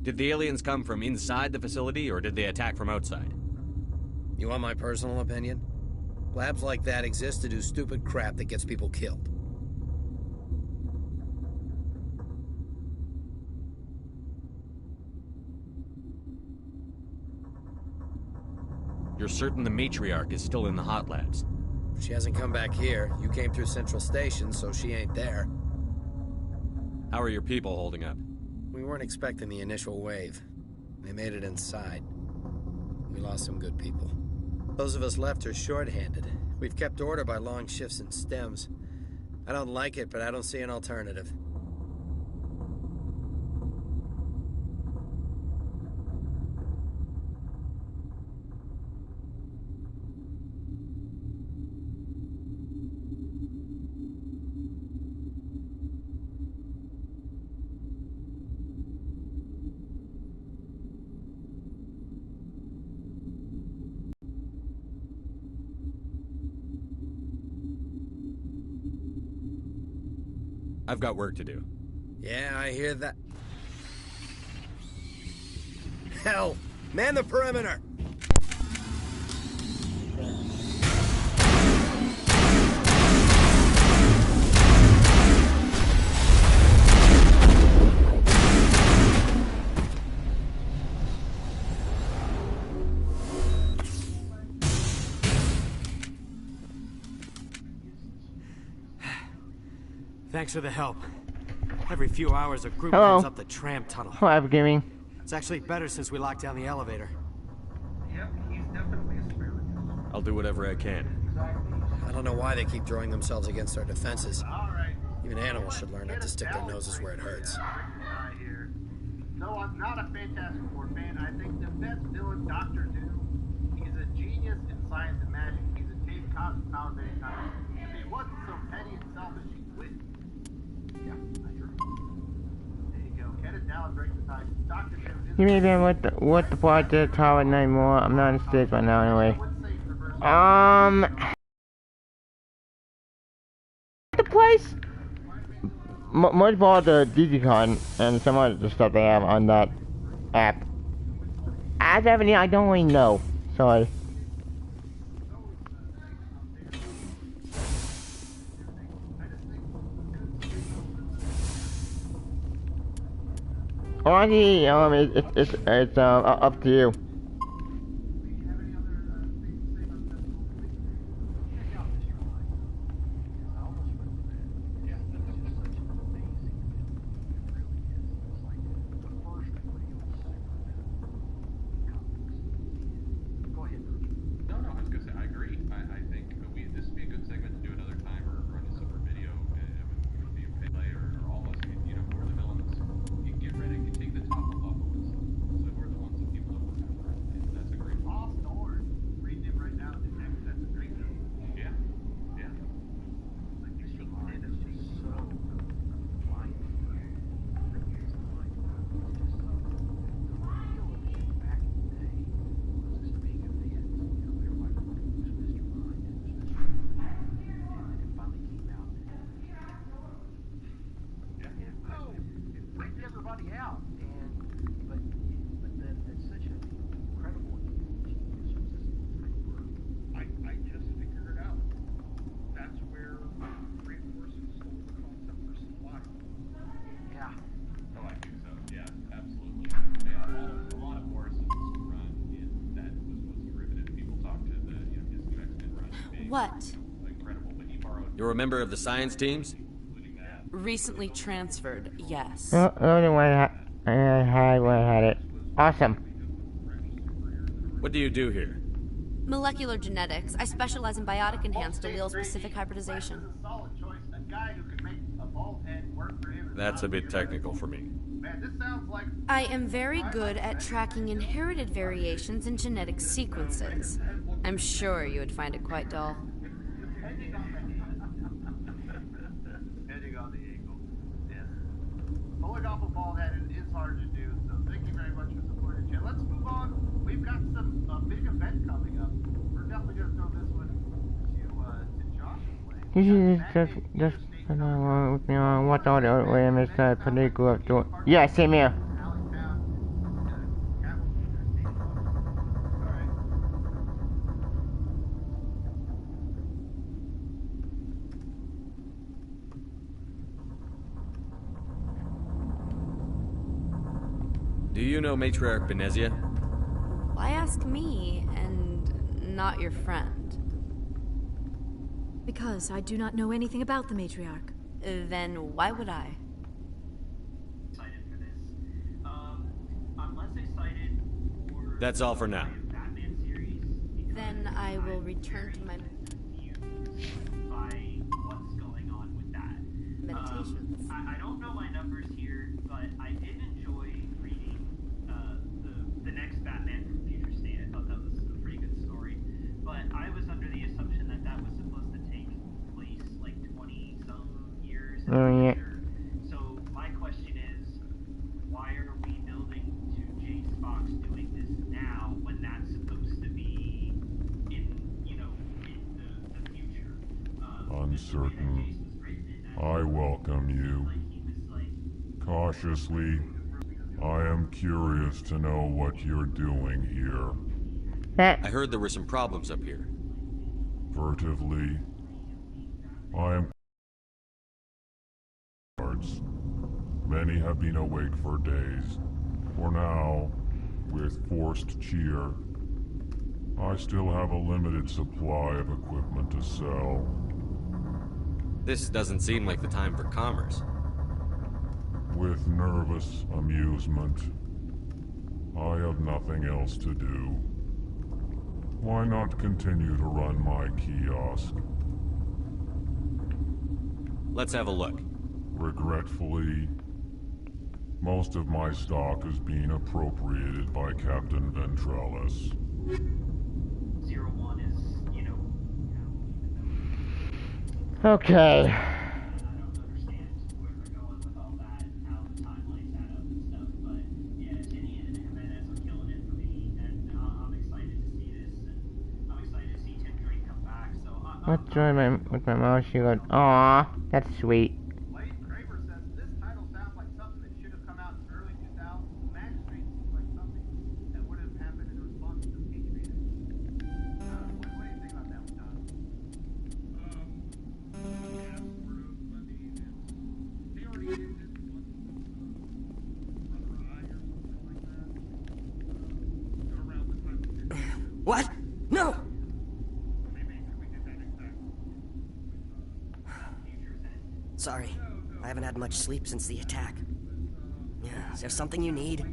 Did the aliens come from inside the facility, or did they attack from outside? You want my personal opinion? Labs like that exist to do stupid crap that gets people killed. You're certain the matriarch is still in the hot labs? She hasn't come back here. You came through Central Station, so she ain't there. How are your people holding up? We weren't expecting the initial wave. They made it inside. We lost some good people. Those of us left are short-handed. We've kept order by long shifts in stems. I don't like it, but I don't see an alternative. I've got work to do. Yeah, I hear that. Hell! Man the perimeter! Thanks for the help. Every few hours, a group Hello. comes up the tram tunnel. Oh, I'm gaming. It's actually better since we locked down the elevator. Yep, he's definitely a spirit. I'll do whatever I can. I don't know why they keep throwing themselves against our defenses. Alright. Even animals should learn not to stick their noses where it hurts. No, I'm not a Fantastic Four fan. I think the best villain, Doctor Doom, he's a genius in science and magic. He's a Cape Cod power of any kind. If he wasn't so petty and selfish, he'd win. Yeah, that's true. There you go. Get it down and break the tie. Doctor Doom is... You may be what the project how at night more. I'm not on stage right now anyway. The place? Much more the Digicon and some other stuff they have on that app. As of now, I don't really know. Sorry. Honestly, it's up to you. What? You're a member of the science teams? Recently transferred, yes. Oh, only when I had it. Awesome. What do you do here? Molecular genetics. I specialize in biotic enhanced allele-specific hybridization. That's a bit technical for me. I am very good at tracking inherited variations in genetic sequences. I'm sure you would find it quite dull. Depending on the angle. Yes. Pulling off a bald head is hard to do, so thank you very much for supporting the channel. Let's move on. We've got some big event coming up. We're definitely going to throw this one to Josh's way. This is just with me on what all the way I missed that pretty good to yeah, same here. Do you know Matriarch Benezia? Why ask me, and not your friend? Because I do not know anything about the Matriarch. Then why would I? Excited for this. I'm less excited for... That's all for now. Batman series. Then I will return to my... By what's going on with that. Meditations. I don't know my numbers here, but I did enjoy reading the next Batman from Future State. I thought that was a pretty good story. But I was under the assumption that that was supposed to take place like 20-some years in the future. So my question is, why are we building to Jace Fox doing this now when that's supposed to be in, in the future? Uncertain. I welcome you. Cautiously, I am curious to know what you're doing here. I heard there were some problems up here. Furtively, I am. Many have been awake for days. For now, with forced cheer, I still have a limited supply of equipment to sell. This doesn't seem like the time for commerce. With nervous amusement, I have nothing else to do. Why not continue to run my kiosk? Let's have a look. Regretfully, most of my stock is being appropriated by Captain Ventralis. 01 is, you know... Okay. What's doing with my mouse? She goes, "Aw, that's sweet." Lane Kramer says this title sounds like something that should have come out in early 2000s. Max Street seems like something that would have happened in response to the Patriot. What do you think about that, John? What? No! Sorry, I haven't had much sleep since the attack. Yeah, is there something you need?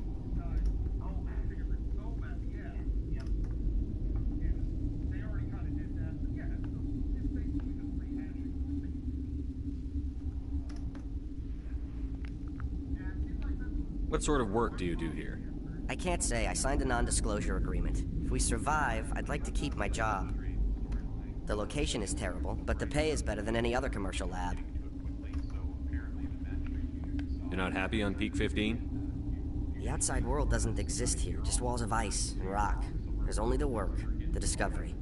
What sort of work do you do here? I can't say. I signed a non-disclosure agreement. If we survive, I'd like to keep my job. The location is terrible, but the pay is better than any other commercial lab. You're not happy on Peak 15? The outside world doesn't exist here, just walls of ice and rock. There's only the work, the discovery.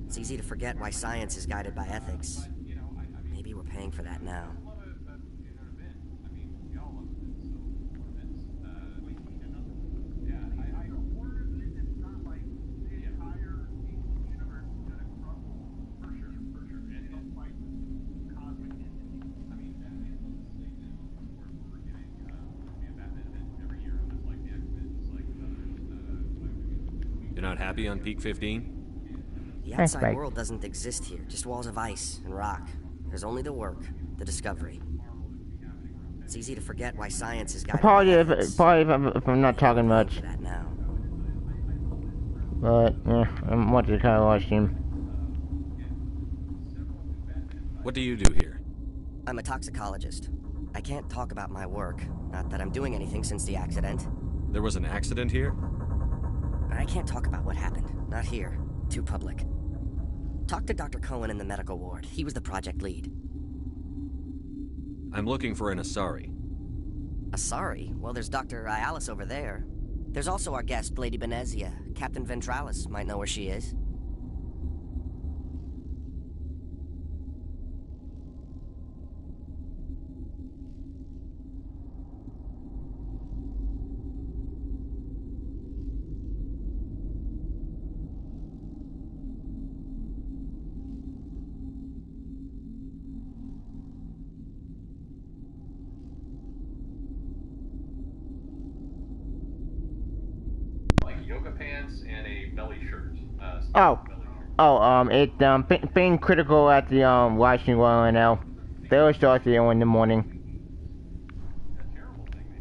It's easy to forget why science is guided by ethics. Maybe we're paying for that now. You're not happy on Peak 15? The outside world doesn't exist here, just walls of ice and rock. There's only the work, the discovery. It's easy to forget why science is guided by ethics. Probably if I'm not talking much. That now. But, yeah, I'm watching the car wash team. What do you do here? I'm a toxicologist. I can't talk about my work. Not that I'm doing anything since the accident. There was an accident here? I can't talk about what happened. Not here. Too public. Talk to Dr. Cohen in the medical ward. He was the project lead. I'm looking for an Asari. Asari? Well, there's Dr. Ialis over there. There's also our guest, Lady Benezia. Captain Ventralis might know where she is. Yoga pants and a belly shirt. It's being critical at the Washington Royal NL. They always start the in the morning.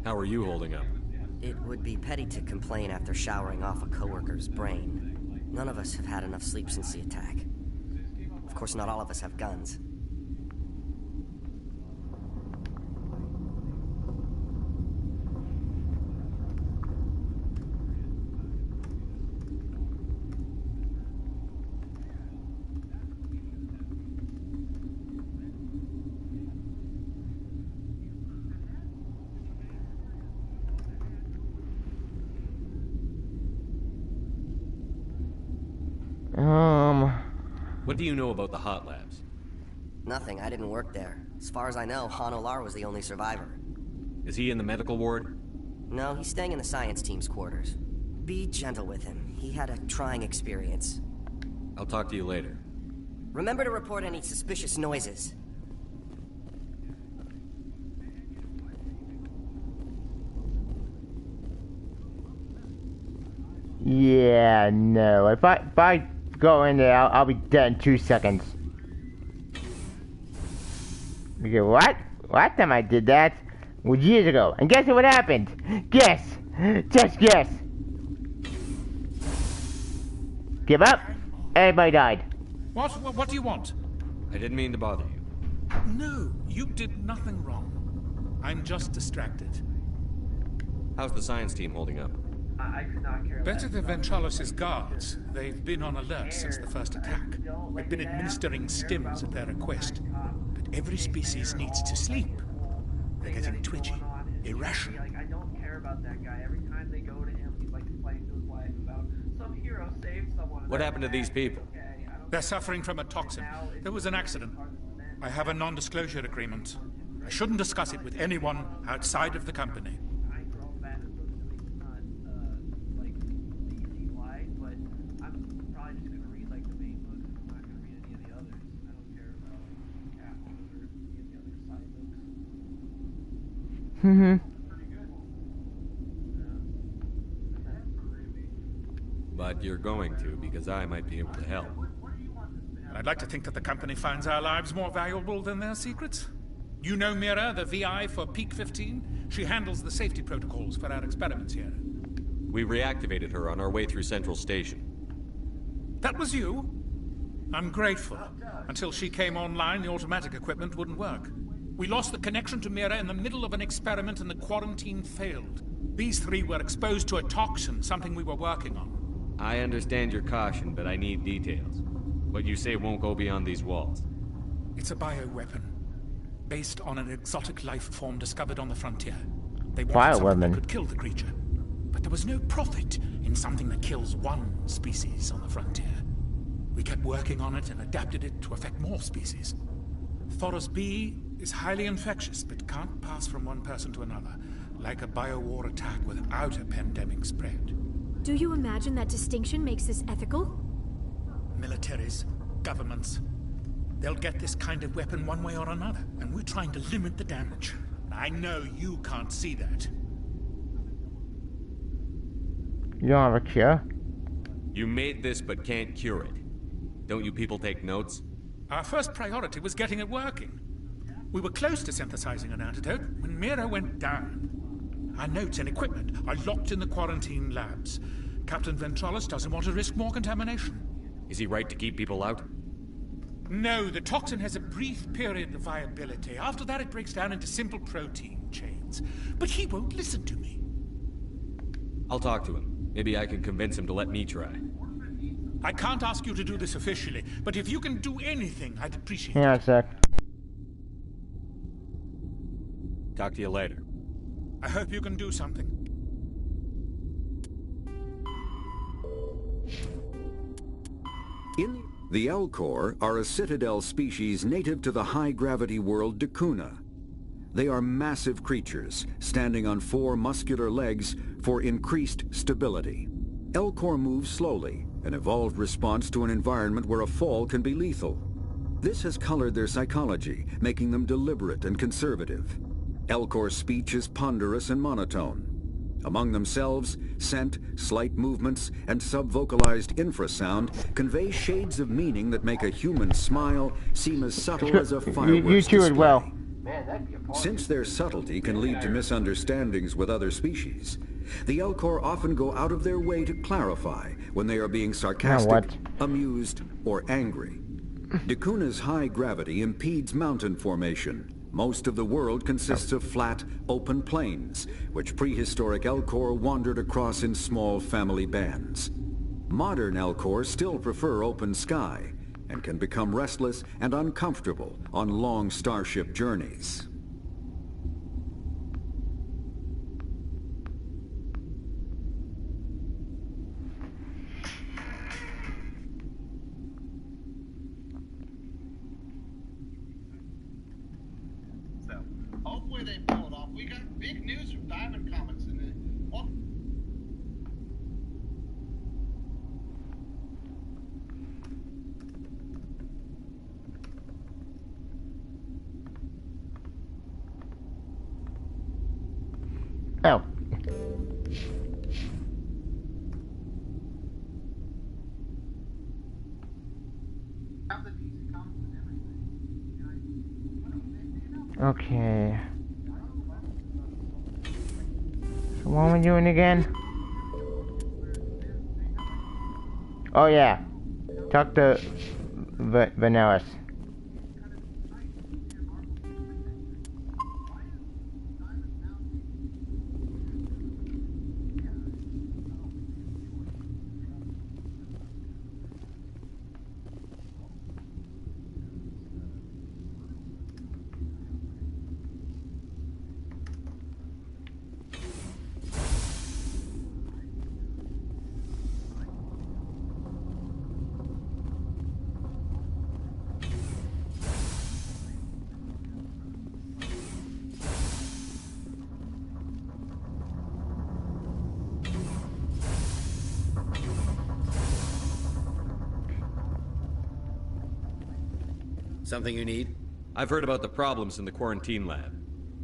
How are you holding up? It would be petty to complain after showering off a coworker's brain. None of us have had enough sleep since the attack. Of course, not all of us have guns. What do you know about the hot labs? Nothing, I didn't work there. As far as I know, Han Olar was the only survivor. Is he in the medical ward? No, he's staying in the science team's quarters. Be gentle with him. He had a trying experience. I'll talk to you later. Remember to report any suspicious noises. Yeah, no. If I go in there, I'll be dead in 2 seconds. Okay, what? Last time I did that was years ago. And guess what happened? Guess. Just guess. Give up. Everybody died. What do you want? I didn't mean to bother you. No, you did nothing wrong. I'm just distracted. How's the science team holding up? I could not care Better than Ventralus' guards. They've been on alert since the first attack. I've been administering stims at their request. But every species needs to sleep. They're getting twitchy, irrational. I don't care about that guy. Every time they go to him, he's like explaining to his wife about some hero saved someone. What happened to these people? They're suffering from a toxin. There was an accident. I have a non-disclosure agreement. I shouldn't discuss it with anyone outside of the company. But you're going to, because I might be able to help. I'd like to think that the company finds our lives more valuable than their secrets. You know Mira, the VI for Peak 15? She handles the safety protocols for our experiments here. We reactivated her on our way through Central Station. That was you? I'm grateful. Until she came online, the automatic equipment wouldn't work. We lost the connection to Mira in the middle of an experiment and the quarantine failed. These three were exposed to a toxin, something we were working on. I understand your caution, but I need details. What you say won't go beyond these walls. It's a bioweapon, based on an exotic life form discovered on the frontier. They wanted something that could kill the creature. But there was no profit in something that kills one species on the frontier. We kept working on it and adapted it to affect more species. Thoros B is highly infectious, but can't pass from one person to another, like a biowar attack without a pandemic spread. Do you imagine that distinction makes this ethical? Militaries, governments, they'll get this kind of weapon one way or another, and we're trying to limit the damage. I know you can't see that. You don't have a cure? You made this but can't cure it. Don't you people take notes? Our first priority was getting it working. We were close to synthesizing an antidote when Mira went down. Our notes and equipment are locked in the quarantine labs. Captain Ventralus doesn't want to risk more contamination. Is he right to keep people out? No, the toxin has a brief period of viability. After that, it breaks down into simple protein chains. But he won't listen to me. I'll talk to him. Maybe I can convince him to let me try. I can't ask you to do this officially, but if you can do anything, I'd appreciate it. Hang on a sec. Talk to you later. I hope you can do something. The Elcor are a Citadel species native to the high-gravity world Dakuna. They are massive creatures, standing on 4 muscular legs for increased stability. Elcor move slowly, an evolved response to an environment where a fall can be lethal. This has colored their psychology, making them deliberate and conservative. Elcor's speech is ponderous and monotone. Among themselves, scent, slight movements, and sub-vocalized infrasound convey shades of meaning that make a human smile seem as subtle as a fireworks You chew it well. Since their subtlety can lead to misunderstandings with other species, the Elcor often go out of their way to clarify when they are being sarcastic, amused, or angry. Dakuna's high gravity impedes mountain formation. Most of the world consists of flat, open plains, which prehistoric Elcor wandered across in small family bands. Modern Elcor still prefer open sky, and can become restless and uncomfortable on long starship journeys. lab and comments and well, oh. Okay. So what am I doing again? Oh yeah. Talk to Vanellis. Something you need? I've heard about the problems in the quarantine lab.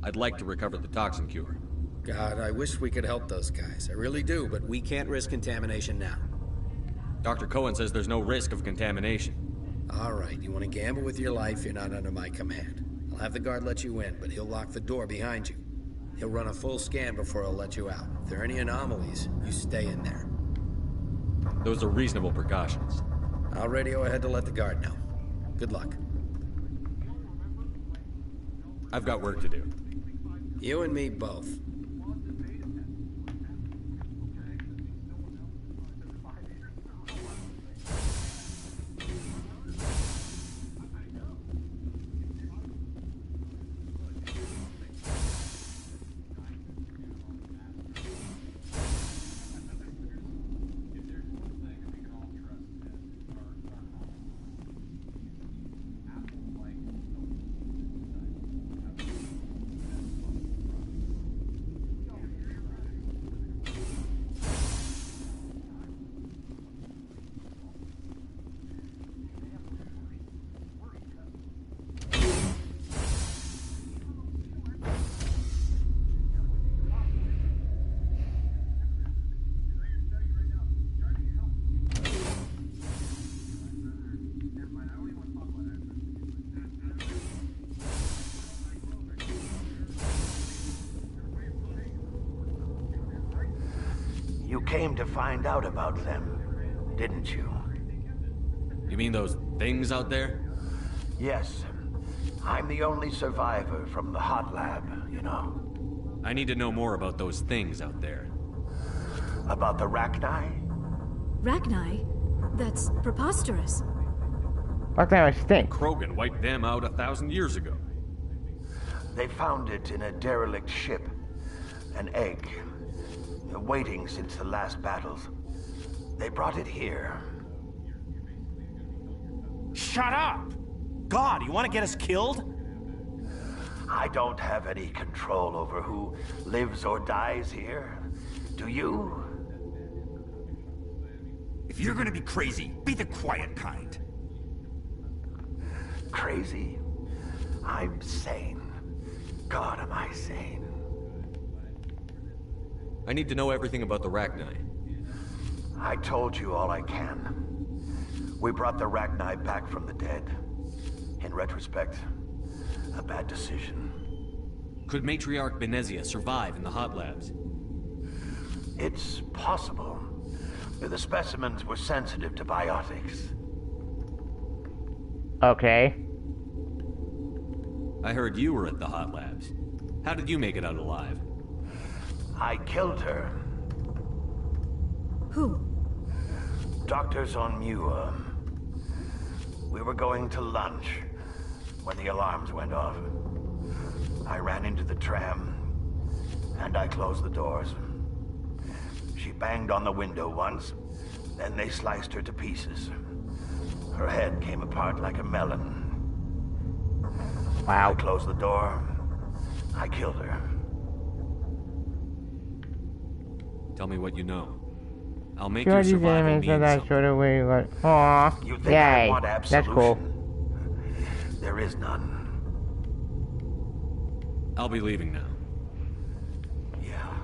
I'd like to recover the toxin cure. God, I wish we could help those guys. I really do, but we can't risk contamination now. Dr. Cohen says there's no risk of contamination. All right, you want to gamble with your life, you're not under my command. I'll have the guard let you in, but he'll lock the door behind you. He'll run a full scan before he'll let you out. If there are any anomalies, you stay in there. Those are reasonable precautions. I'll radio ahead to let the guard know. Good luck. I've got work to do. You and me both. You came to find out about them, didn't you? You mean those things out there? Yes. I'm the only survivor from the hot lab, you know. I need to know more about those things out there. About the Rachni? Rachni? That's preposterous. What kind of stink? Krogan wiped them out 1,000 years ago. They found it in a derelict ship. An egg. Waiting since the last battles. They brought it here. Shut up! God, you want to get us killed? I don't have any control over who lives or dies here. Do you? If you're gonna be crazy, be the quiet kind. Crazy? I'm sane. God, am I sane? I need to know everything about the Rachni. I told you all I can. We brought the Rachni back from the dead. In retrospect, a bad decision. Could Matriarch Benezia survive in the hot labs? It's possible. The specimens were sensitive to biotics. Okay. I heard you were at the hot labs. How did you make it out alive? I killed her. Who? Doctors on Muir. We were going to lunch when the alarms went off. I ran into the tram, and I closed the doors. She banged on the window once, then they sliced her to pieces. Her head came apart like a melon. Wow. I closed the door. I killed her. Tell me what you know. I'll make your survival mean something. Aww. You think Yay. I want That's absolution? cool. There is none. I'll be leaving now. Yeah.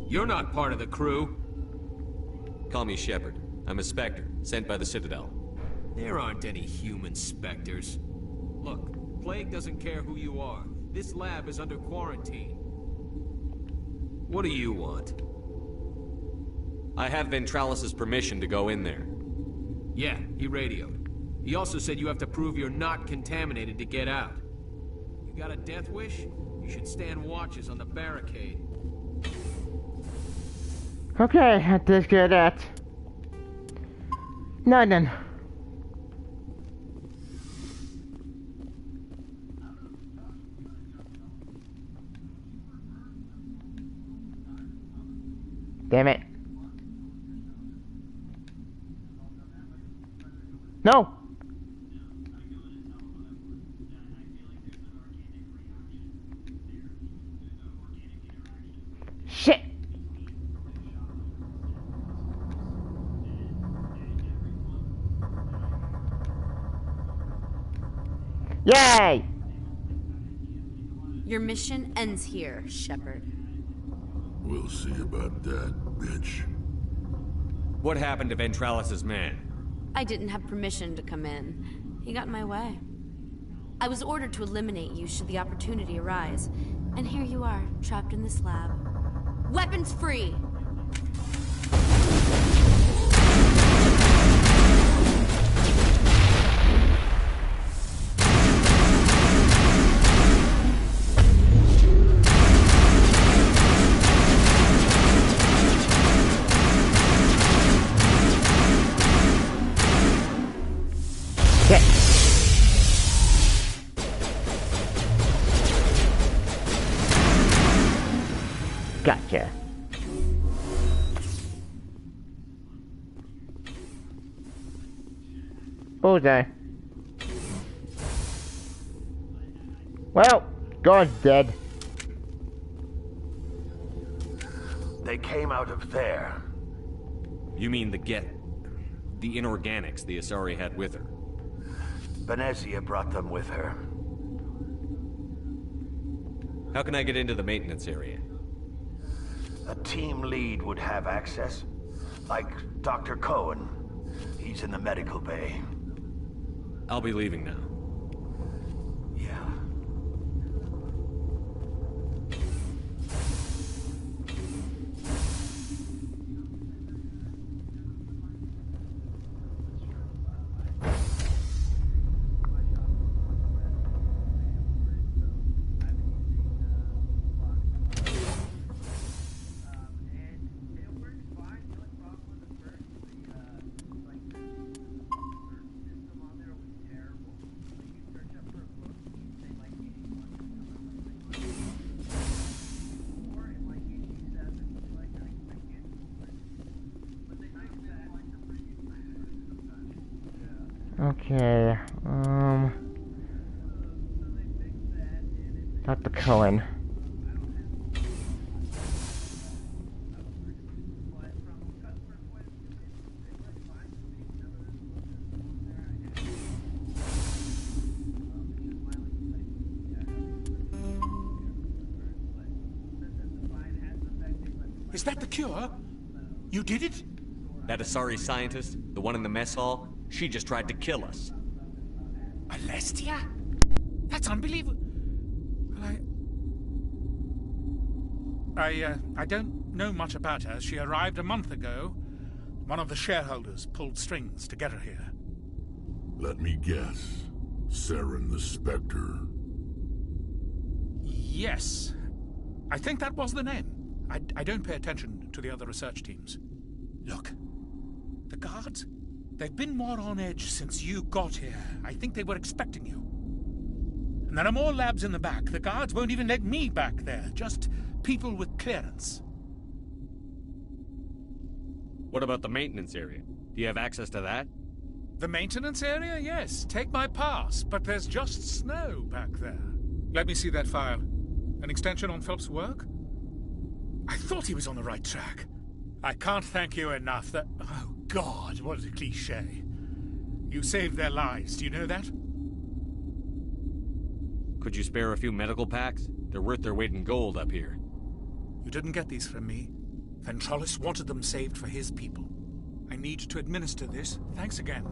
You're not part of the crew. Call me Shepard. I'm a Spectre, sent by the Citadel. There aren't any human specters. Look, Plague doesn't care who you are. This lab is under quarantine. What do you want? I have Ventralis' permission to go in there. Yeah, he radioed. He also said you have to prove you're not contaminated to get out. You got a death wish? You should stand watches on the barricade. Okay, let's get that. Now then. Damn it. No! Shit! Yay! Your mission ends here, Shepard. We'll see about that, bitch. What happened to Ventralis' man? I didn't have permission to come in. He got in my way. I was ordered to eliminate you should the opportunity arise. And here you are, trapped in this lab. Weapons free! Gotcha. Bullseye. Well, God's dead. They came out of there. You mean the inorganics the Asari had with her? Benezia brought them with her. How can I get into the maintenance area? A team lead would have access. Like Dr. Cohen. He's in the medical bay. I'll be leaving now. Yeah. Okay, Dr. Cohen. Is that the cure? You did it? That Asari scientist, the one in the mess hall, she just tried to kill us. Alestia? That's unbelievable. Well, I don't know much about her. She arrived a month ago. One of the shareholders pulled strings to get her here. Let me guess. Saren the Spectre. Yes. I think that was the name. I don't pay attention to the other research teams. Look, the guards, they've been more on edge since you got here. I think they were expecting you. And there are more labs in the back. The guards won't even let me back there. Just people with clearance. What about the maintenance area? Do you have access to that? The maintenance area? Yes. Take my pass. But there's just snow back there. Let me see that file. An extension on Phelps' work? I thought he was on the right track. I can't thank you enough that... Oh, God, what a cliché. You saved their lives, do you know that? Could you spare a few medical packs? They're worth their weight in gold up here. You didn't get these from me. Ventrolis wanted them saved for his people. I need to administer this. Thanks again.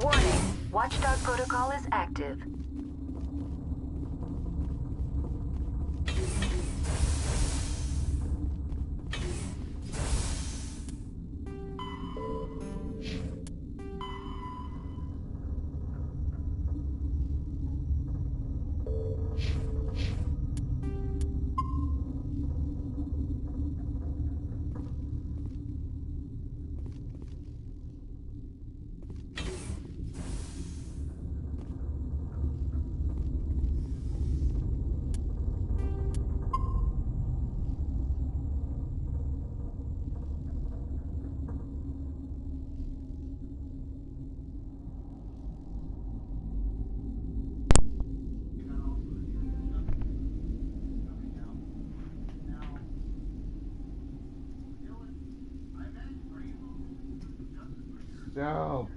Warning, Watchdog protocol is active. So...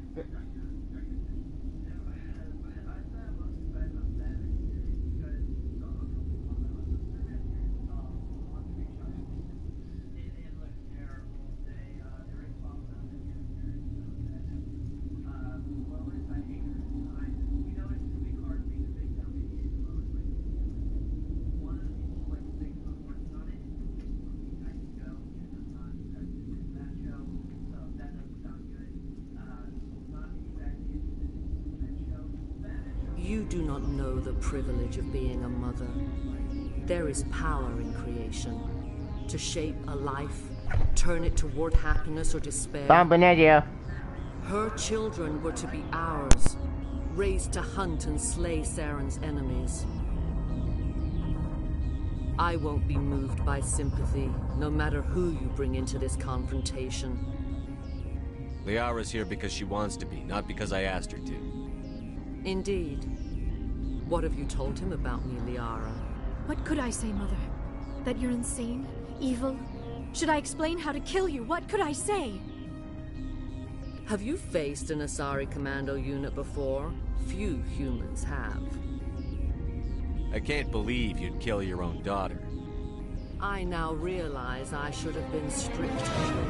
do not know the privilege of being a mother. There is power in creation. To shape a life, turn it toward happiness or despair. Her children were to be ours, raised to hunt and slay Saren's enemies. I won't be moved by sympathy, no matter who you bring into this confrontation. Liara's here because she wants to be, not because I asked her to. Indeed. What have you told him about me, Liara? What could I say, Mother? That you're insane? Evil? Should I explain how to kill you? What could I say? Have you faced an Asari commando unit before? Few humans have. I can't believe you'd kill your own daughter. I now realize I should have been stricter.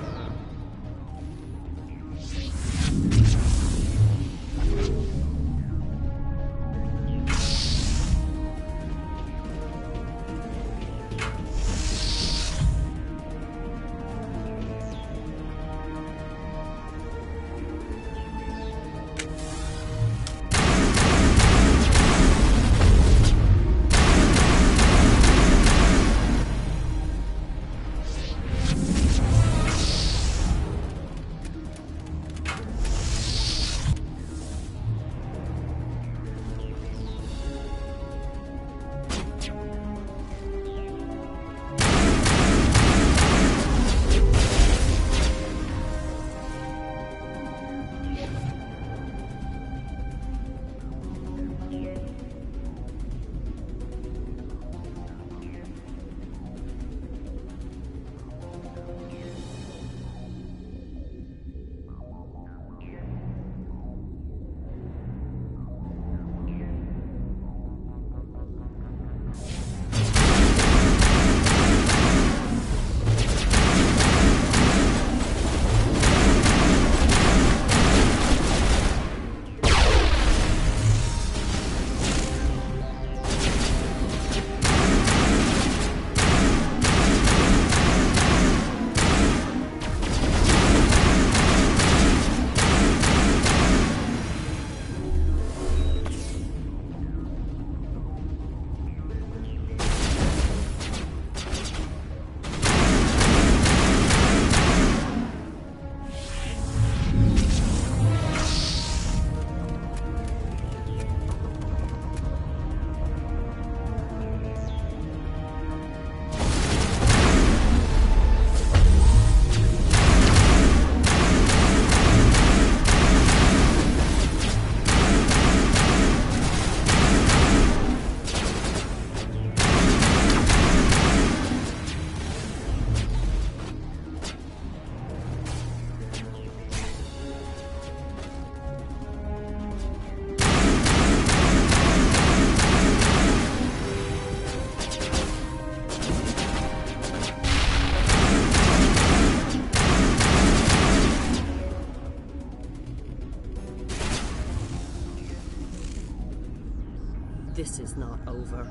This is not over.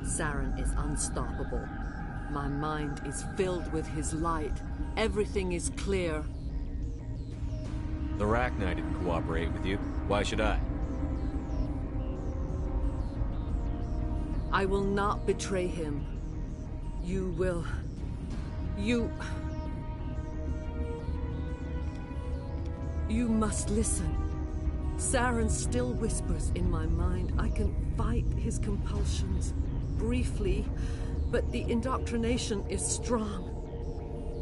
Saren is unstoppable. My mind is filled with his light. Everything is clear. The Rachni didn't cooperate with you. Why should I? I will not betray him. You will... You must listen. Saren still whispers in my mind. I can fight his compulsions. Briefly, but the indoctrination is strong.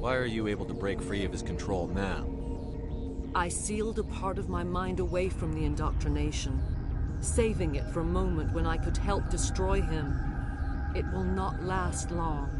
Why are you able to break free of his control now? I sealed a part of my mind away from the indoctrination, saving it for a moment when I could help destroy him. It will not last long.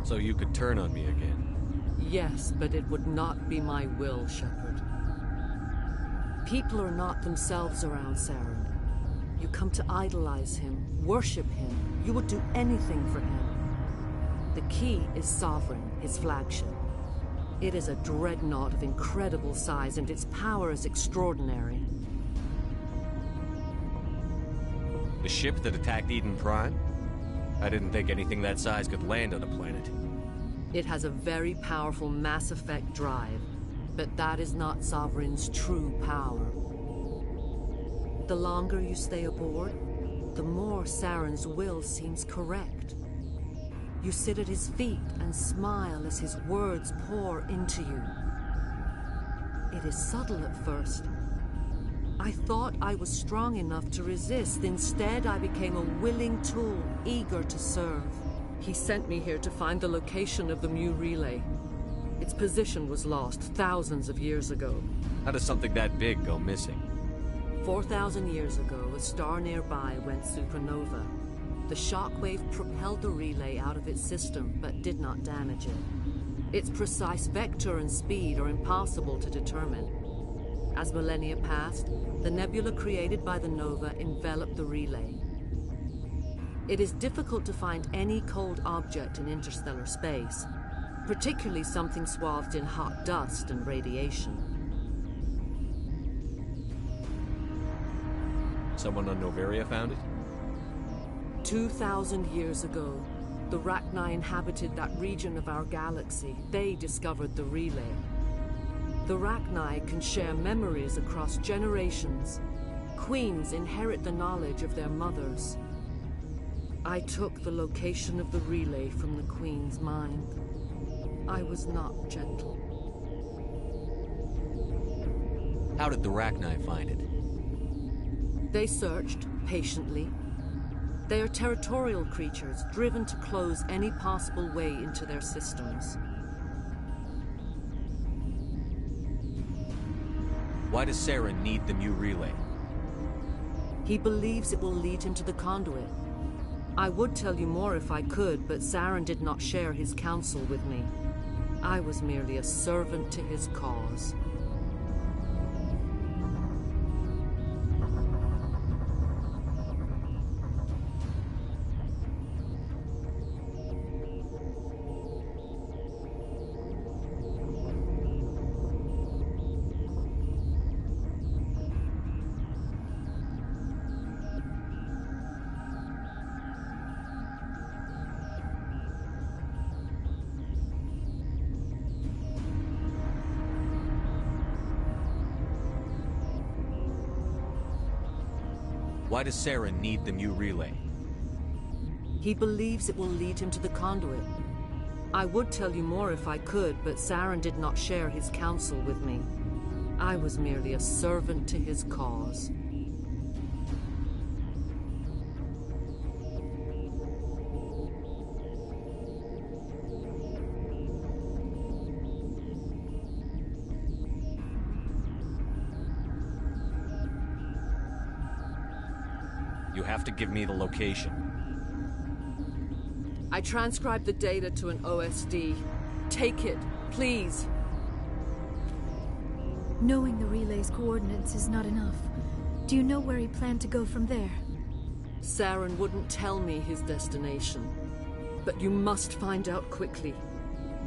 So you could turn on me again? Yes, but it would not be my will, Shepard. People are not themselves around Saren. You come to idolize him, worship him. You would do anything for him. The key is Sovereign, his flagship. It is a dreadnought of incredible size, and its power is extraordinary. The ship that attacked Eden Prime? I didn't think anything that size could land on a planet. It has a very powerful Mass Effect drive, but that is not Sovereign's true power. The longer you stay aboard, the more Saren's will seems correct. You sit at his feet and smile as his words pour into you. It is subtle at first. I thought I was strong enough to resist. Instead, I became a willing tool, eager to serve. He sent me here to find the location of the Mu relay. Its position was lost thousands of years ago. How does something that big go missing? 4,000 years ago, a star nearby went supernova. The shockwave propelled the relay out of its system, but did not damage it. Its precise vector and speed are impossible to determine. As millennia passed, the nebula created by the nova enveloped the relay. It is difficult to find any cold object in interstellar space, particularly something swathed in hot dust and radiation. Someone on Noveria found it? 2,000 years ago, the Rachni inhabited that region of our galaxy. They discovered the relay. The Rachni can share memories across generations. Queens inherit the knowledge of their mothers. I took the location of the relay from the Queen's mind. I was not gentle. How did the Rachni find it? They searched, patiently. They are territorial creatures, driven to close any possible way into their systems. Why does Saren need the Mu relay? He believes it will lead him to the conduit. I would tell you more if I could, but Saren did not share his counsel with me. I was merely a servant to his cause. Why does Saren need the Mu relay? He believes it will lead him to the conduit. I would tell you more if I could, but Saren did not share his counsel with me. I was merely a servant to his cause. You have to give me the location. I transcribed the data to an OSD. Take it, please. Knowing the relay's coordinates is not enough. Do you know where he planned to go from there? Saren wouldn't tell me his destination. But you must find out quickly.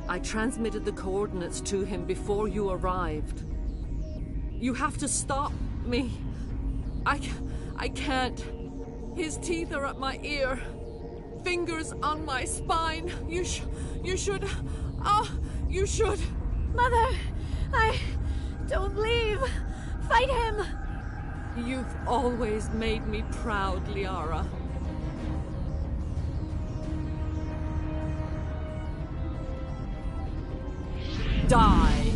I transmitted the coordinates to him before you arrived. You have to stop me. I can't. His teeth are at my ear. Fingers on my spine. You should. You should. Mother, don't leave. Fight him. You've always made me proud, Liara. Die.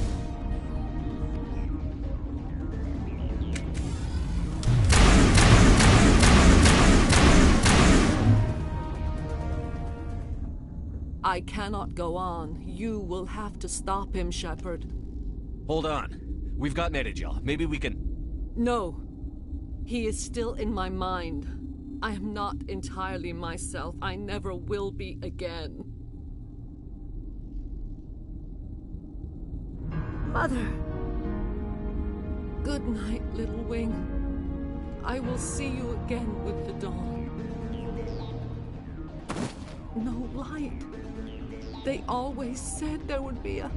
I cannot go on. You will have to stop him, Shepard. Hold on. We've got Metagel. Maybe we can... No. He is still in my mind. I am not entirely myself. I never will be again. Mother. Good night, Little Wing. I will see you again with the dawn. No light. They always said there would be a...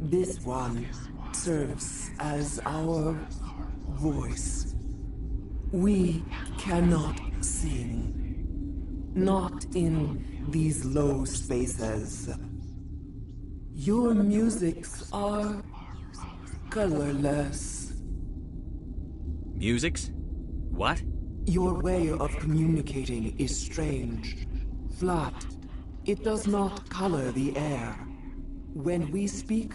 This one serves as our voice. We cannot sing. Not in these low spaces. Your musics are colorless. Musics? What? Your way of communicating is strange. Flat. It does not color the air. When we speak,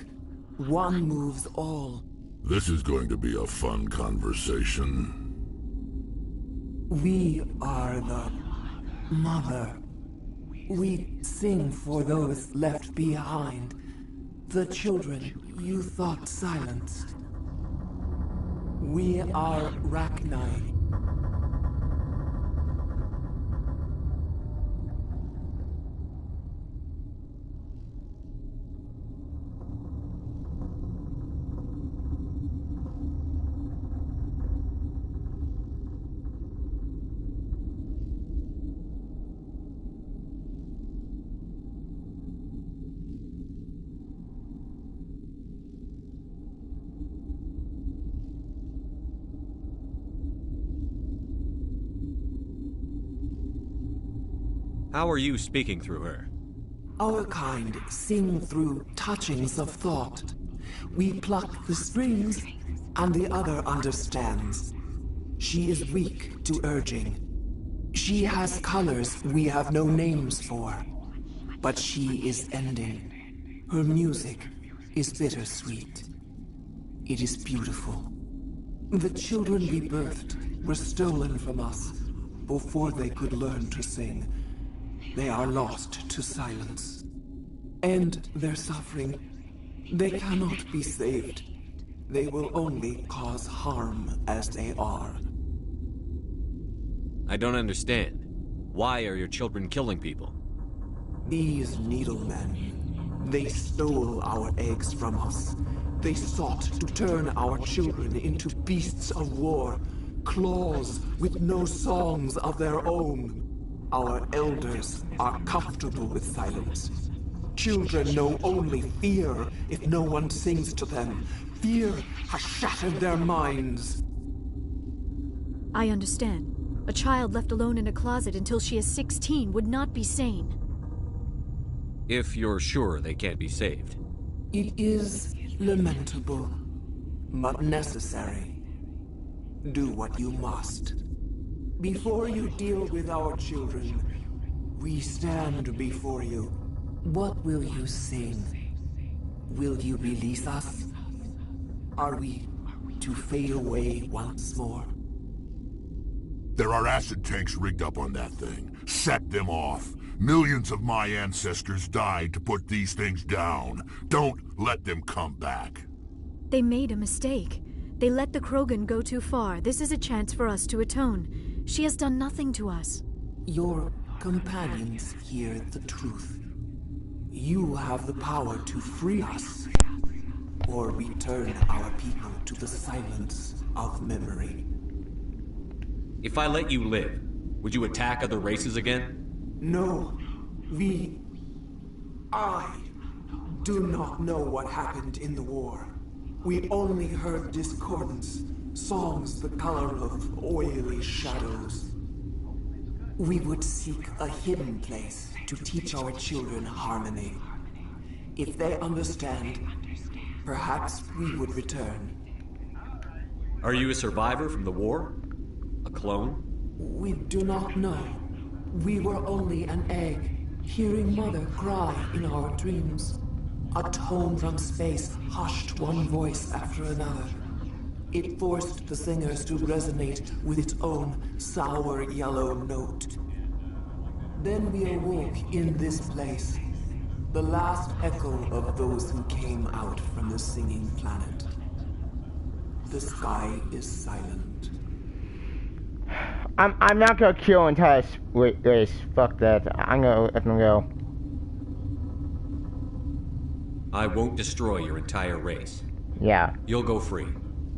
one moves all. This is going to be a fun conversation. We are the mother. We sing for those left behind. The children you thought silenced. We are Rachni. How are you speaking through her? Our kind sing through touchings of thought. We pluck the strings, and the other understands. She is weak to urging. She has colors we have no names for. But she is ending. Her music is bittersweet. It is beautiful. The children we birthed were stolen from us before they could learn to sing. They are lost to silence. And their suffering, they cannot be saved. They will only cause harm as they are. I don't understand. Why are your children killing people? These needlemen, they stole our eggs from us. They sought to turn our children into beasts of war, claws with no songs of their own. Our elders are comfortable with silence. Children know only fear if no one sings to them. Fear has shattered their minds. I understand. A child left alone in a closet until she is 16 would not be sane. If you're sure they can't be saved. It is lamentable, but necessary. Do what you must. Before you deal with our children, we stand before you. What will you sing? Will you release us? Are we to fade away once more? There are acid tanks rigged up on that thing. Set them off. Millions of my ancestors died to put these things down. Don't let them come back. They made a mistake. They let the Krogan go too far. This is a chance for us to atone. She has done nothing to us. Your companions hear the truth. You have the power to free us, or return our people to the silence of memory. If I let you live, would you attack other races again? No, I do not know what happened in the war. We only heard discordance, songs the color of oily shadows. We would seek a hidden place to teach our children harmony. If they understand, perhaps we would return. Are you a survivor from the war? A clone? We do not know. We were only an egg, hearing Mother cry in our dreams. A tone from space hushed one voice after another. It forced the singers to resonate with its own sour yellow note. Then we awoke in this place, the last echo of those who came out from the singing planet. The sky is silent. I'm not gonna kill entire race. Fuck that. I'm gonna let them go. I won't destroy your entire race. Yeah. You'll go free.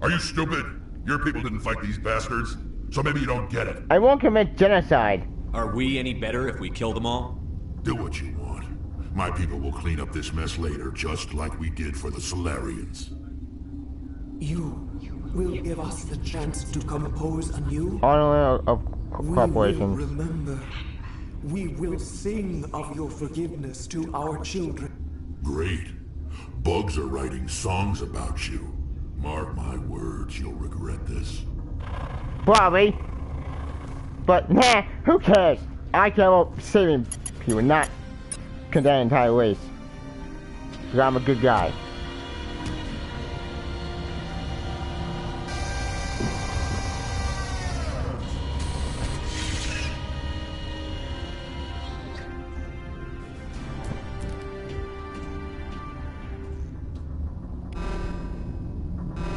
Are you stupid? Your people didn't fight these bastards, so maybe you don't get it. I won't commit genocide. Are we any better if we kill them all? Do what you want. My people will clean up this mess later, just like we did for the Solarians. You will give us the chance to compose anew? Honor of corporations. We will remember. We will sing of your forgiveness to our children. Great. Bugs are writing songs about you. Mark my words, you'll regret this. Probably. But nah, who cares? I care about saving people, not condemn the entire race. Because I'm a good guy.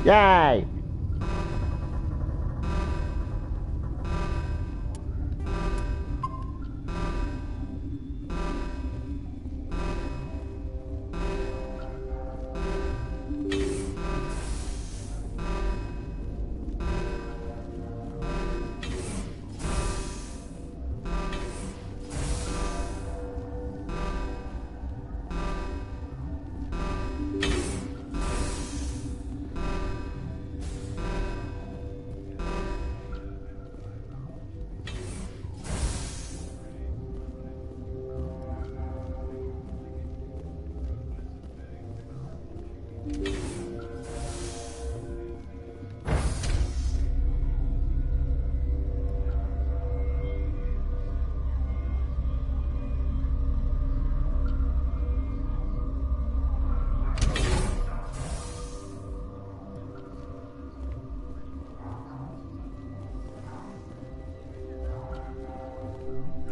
Yay!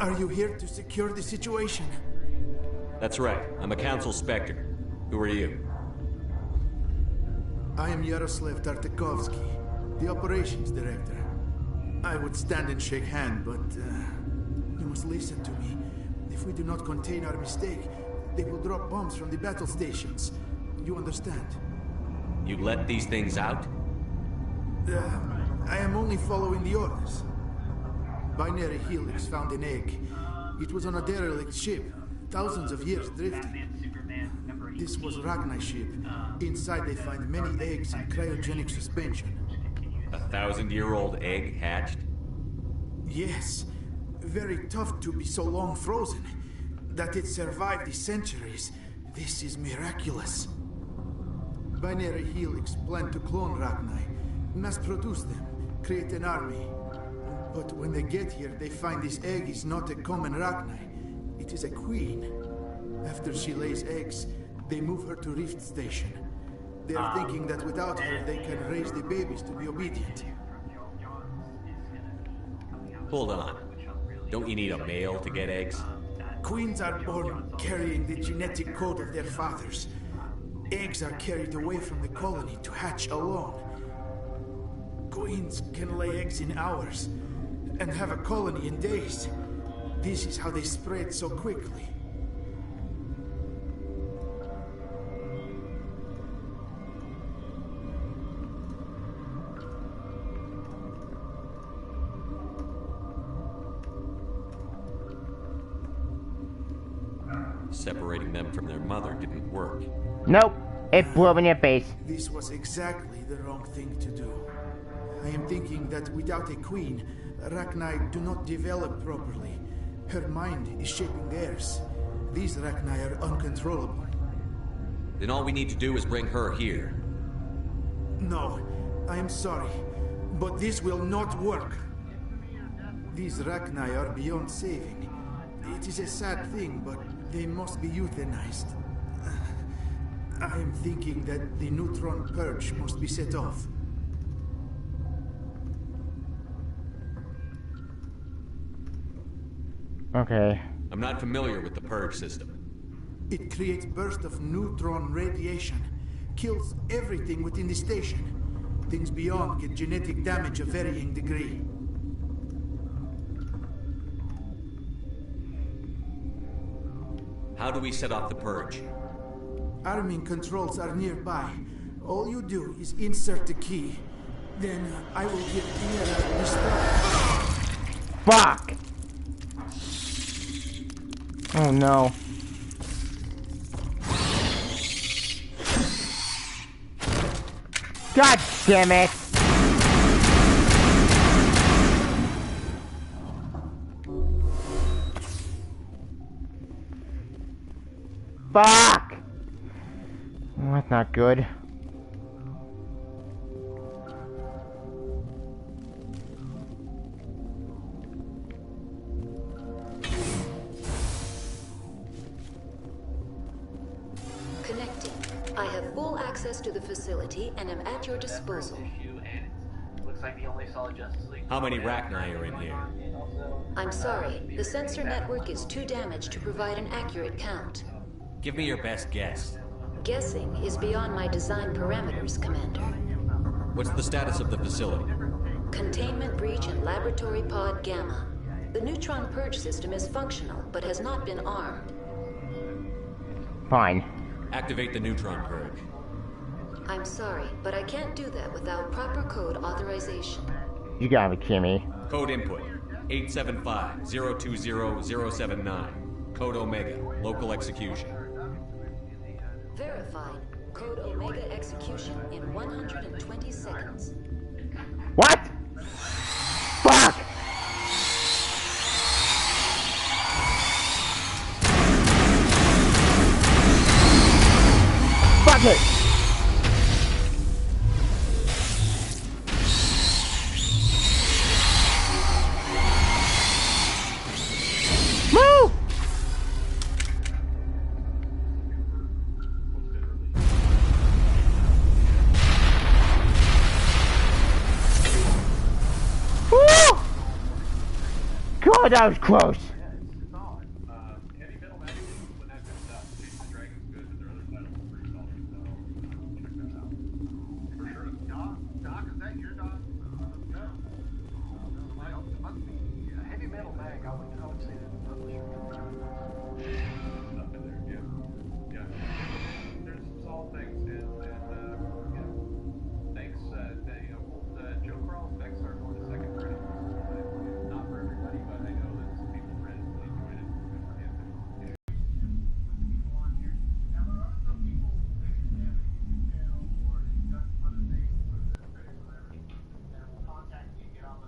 Are you here to secure the situation? That's right. I'm a Council Spectre. Who are you? I am Yaroslav Tartakovsky, the Operations Director. I would stand and shake hand, but you must listen to me. If we do not contain our mistake, they will drop bombs from the battle stations. You understand? You let these things out? I am only following the orders. Binary Helix found an egg. It was on a derelict ship, thousands of years drifting. This was Ragnai's ship. Inside they find many eggs in cryogenic suspension. 1,000-year-old egg hatched? Yes. Very tough to be so long frozen. That it survived the centuries. This is miraculous. Binary Helix planned to clone Ragnai, mass produce them, create an army. But when they get here, they find this egg is not a common Rachni. It is a queen. After she lays eggs, they move her to Rift Station. They are thinking that without her, they can raise the babies to be obedient. Hold on. Don't you need a male to get eggs? Queens are born carrying the genetic code of their fathers. Eggs are carried away from the colony to hatch alone. Queens can lay eggs in hours and have a colony in days. This is how they spread so quickly. Separating them from their mother didn't work. Nope, it blew up in your face. This was exactly the wrong thing to do. I am thinking that without a queen, Rachni do not develop properly. Her mind is shaping theirs. These Rachni are uncontrollable. Then all we need to do is bring her here. No, I am sorry, but this will not work. These Rachni are beyond saving. It is a sad thing, but they must be euthanized. I am thinking that the neutron purge must be set off. Okay. I'm not familiar with the purge system. It creates bursts of neutron radiation, kills everything within the station. Things beyond get genetic damage of varying degree. How do we set off the purge? Arming controls are nearby. All you do is insert the key. Then I will give Tierra the start. Fuck! Oh no. God damn it! Fuck! Oh, that's not good. Connecting. I have full access to the facility and am at your disposal. How many Rachni are in here? I'm sorry, the sensor network is too damaged to provide an accurate count. Give me your best guess. Guessing is beyond my design parameters, Commander. What's the status of the facility? Containment breach in Laboratory Pod Gamma. The neutron purge system is functional, but has not been armed. Fine. Activate the neutron purge. I'm sorry, but I can't do that without proper code authorization. You gotta be kidding me. Code input 875-020-079. Code Omega. Local execution. Verified. Code Omega execution in 120 seconds. What? Fuck! Fuck it! Move! Woo! God, that was close.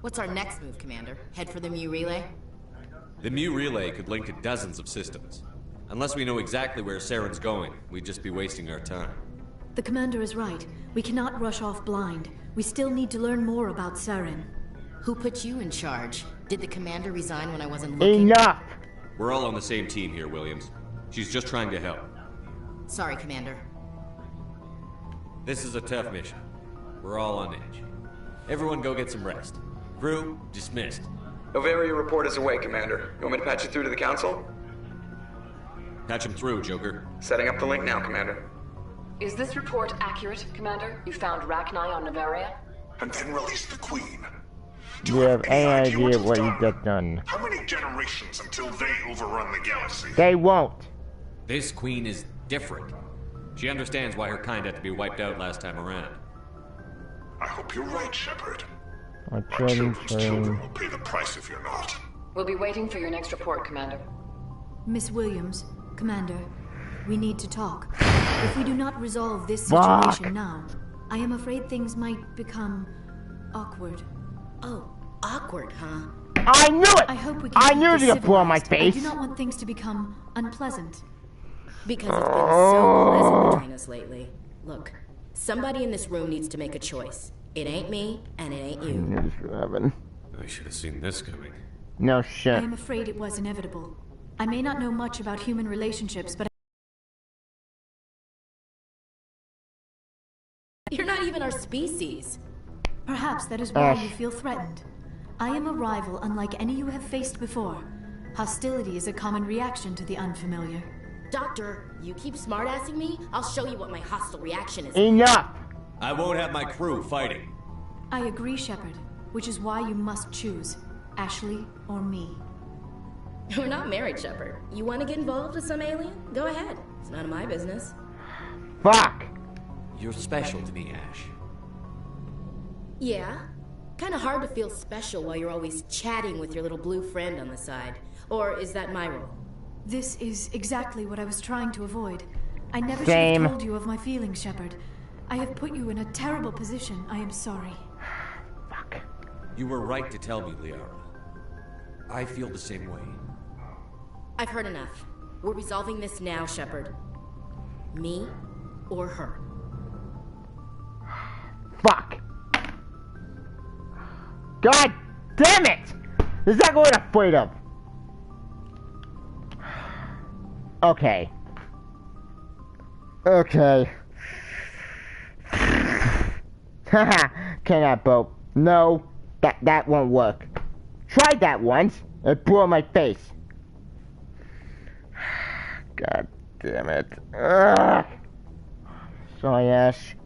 What's our next move, Commander? Head for the Mu Relay? The Mu Relay could link to dozens of systems. Unless we know exactly where Saren's going, we'd just be wasting our time. The Commander is right. We cannot rush off blind. We still need to learn more about Saren. Who put you in charge? Did the commander resign when I wasn't looking? Enough! We're all on the same team here, Williams. She's just trying to help. Sorry, Commander. This is a tough mission. We're all on edge. Everyone go get some rest. Crew, dismissed. Noveria report is away, Commander. You want me to patch you through to the Council? Patch him through, Joker. Setting up the link now, Commander. Is this report accurate, Commander? You found Rachni on Noveria? And then released the Queen. Do you have any idea what you got done? How many generations until they overrun the galaxy? They won't. This Queen is different. She understands why her kind had to be wiped out last time around. I hope you're right, Shepard. Our children's children will pay the price if you're not. We'll be waiting for your next report, Commander. Miss Williams, Commander, we need to talk. If we do not resolve this situation now, I am afraid things might become awkward. Oh, awkward, huh? I knew it! I hope we can I knew you blew on my face. I do not want things to become unpleasant. Because it's been so pleasant between us lately. Look, somebody in this room needs to make a choice. It ain't me, and it ain't you. I should have seen this coming. No shit. I am afraid it was inevitable. I may not know much about human relationships, but you're not even our species. Perhaps that is why you feel threatened. I am a rival unlike any you have faced before. Hostility is a common reaction to the unfamiliar. Doctor, you keep smartassing me, I'll show you what my hostile reaction is. Enough! I won't have my crew fighting. I agree, Shepard, which is why you must choose, Ashley or me. We're not married, Shepard. You want to get involved with some alien? Go ahead. It's none of my business. Fuck! You're special to me, Ash. Yeah? Kinda hard to feel special while you're always chatting with your little blue friend on the side. Or is that my role? This is exactly what I was trying to avoid. I never should have told you of my feelings, Shepard. I have put you in a terrible position. I am sorry. Fuck. You were right to tell me, Liara. I feel the same way. I've heard enough. We're resolving this now, Shepard. Me or her. Fuck. God damn it! This is exactly what I'm afraid of. Okay. Okay. Haha, cannot boat. No, that won't work. Tried that once. It blew on my face. God damn it. Ugh. Sorry, Ash.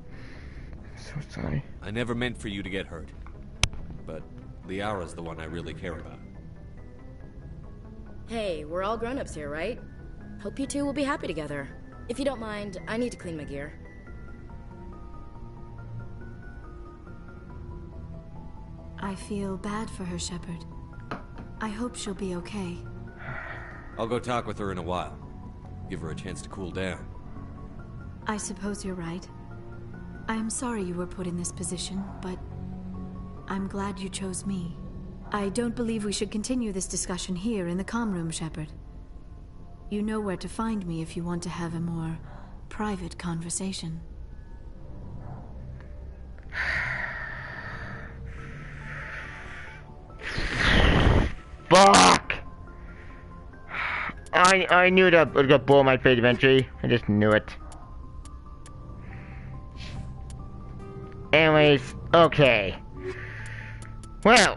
So sorry. I never meant for you to get hurt. But Liara's the one I really care about. Hey, we're all grown-ups here, right? Hope you two will be happy together. If you don't mind, I need to clean my gear. I feel bad for her, Shepard. I hope she'll be okay. I'll go talk with her in a while. Give her a chance to cool down. I suppose you're right. I am sorry you were put in this position, but I'm glad you chose me. I don't believe we should continue this discussion here in the comm room, Shepard. You know where to find me if you want to have a more private conversation. Fuck! I knew that was gonna blow my face eventually. I just knew it. Anyways, okay. Well,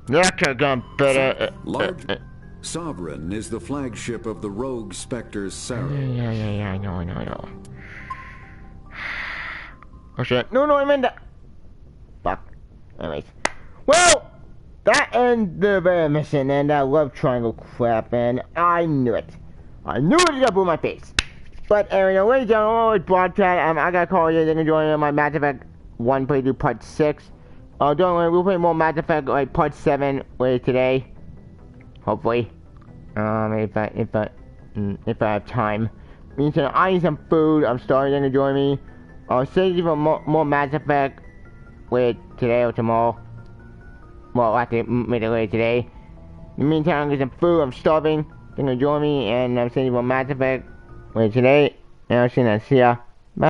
that could've gone better. Sovereign is the flagship of the rogue Spectre Sarah. Yeah, I know. Oh shit. No, I meant that. Fuck. Anyways. Well, that ends the mission and that love triangle crap, and I knew it. I knew it was gonna blow my face. But anyway, ladies and gentlemen, it's broadcast. I gotta call you. They're gonna join my Mass Effect 1 playthrough part 6. Don't worry, we'll play more Mass Effect like part 7 later today. Hopefully. If I have time. Meantime, I need some food. I'm starting to join me. I'll save you for more Mass Effect with today or tomorrow. Well, after later today. In the meantime, I'm getting some food. I'm starving. They're gonna join me, and I'm sending you more Mass Effect with today. And I'll see ya.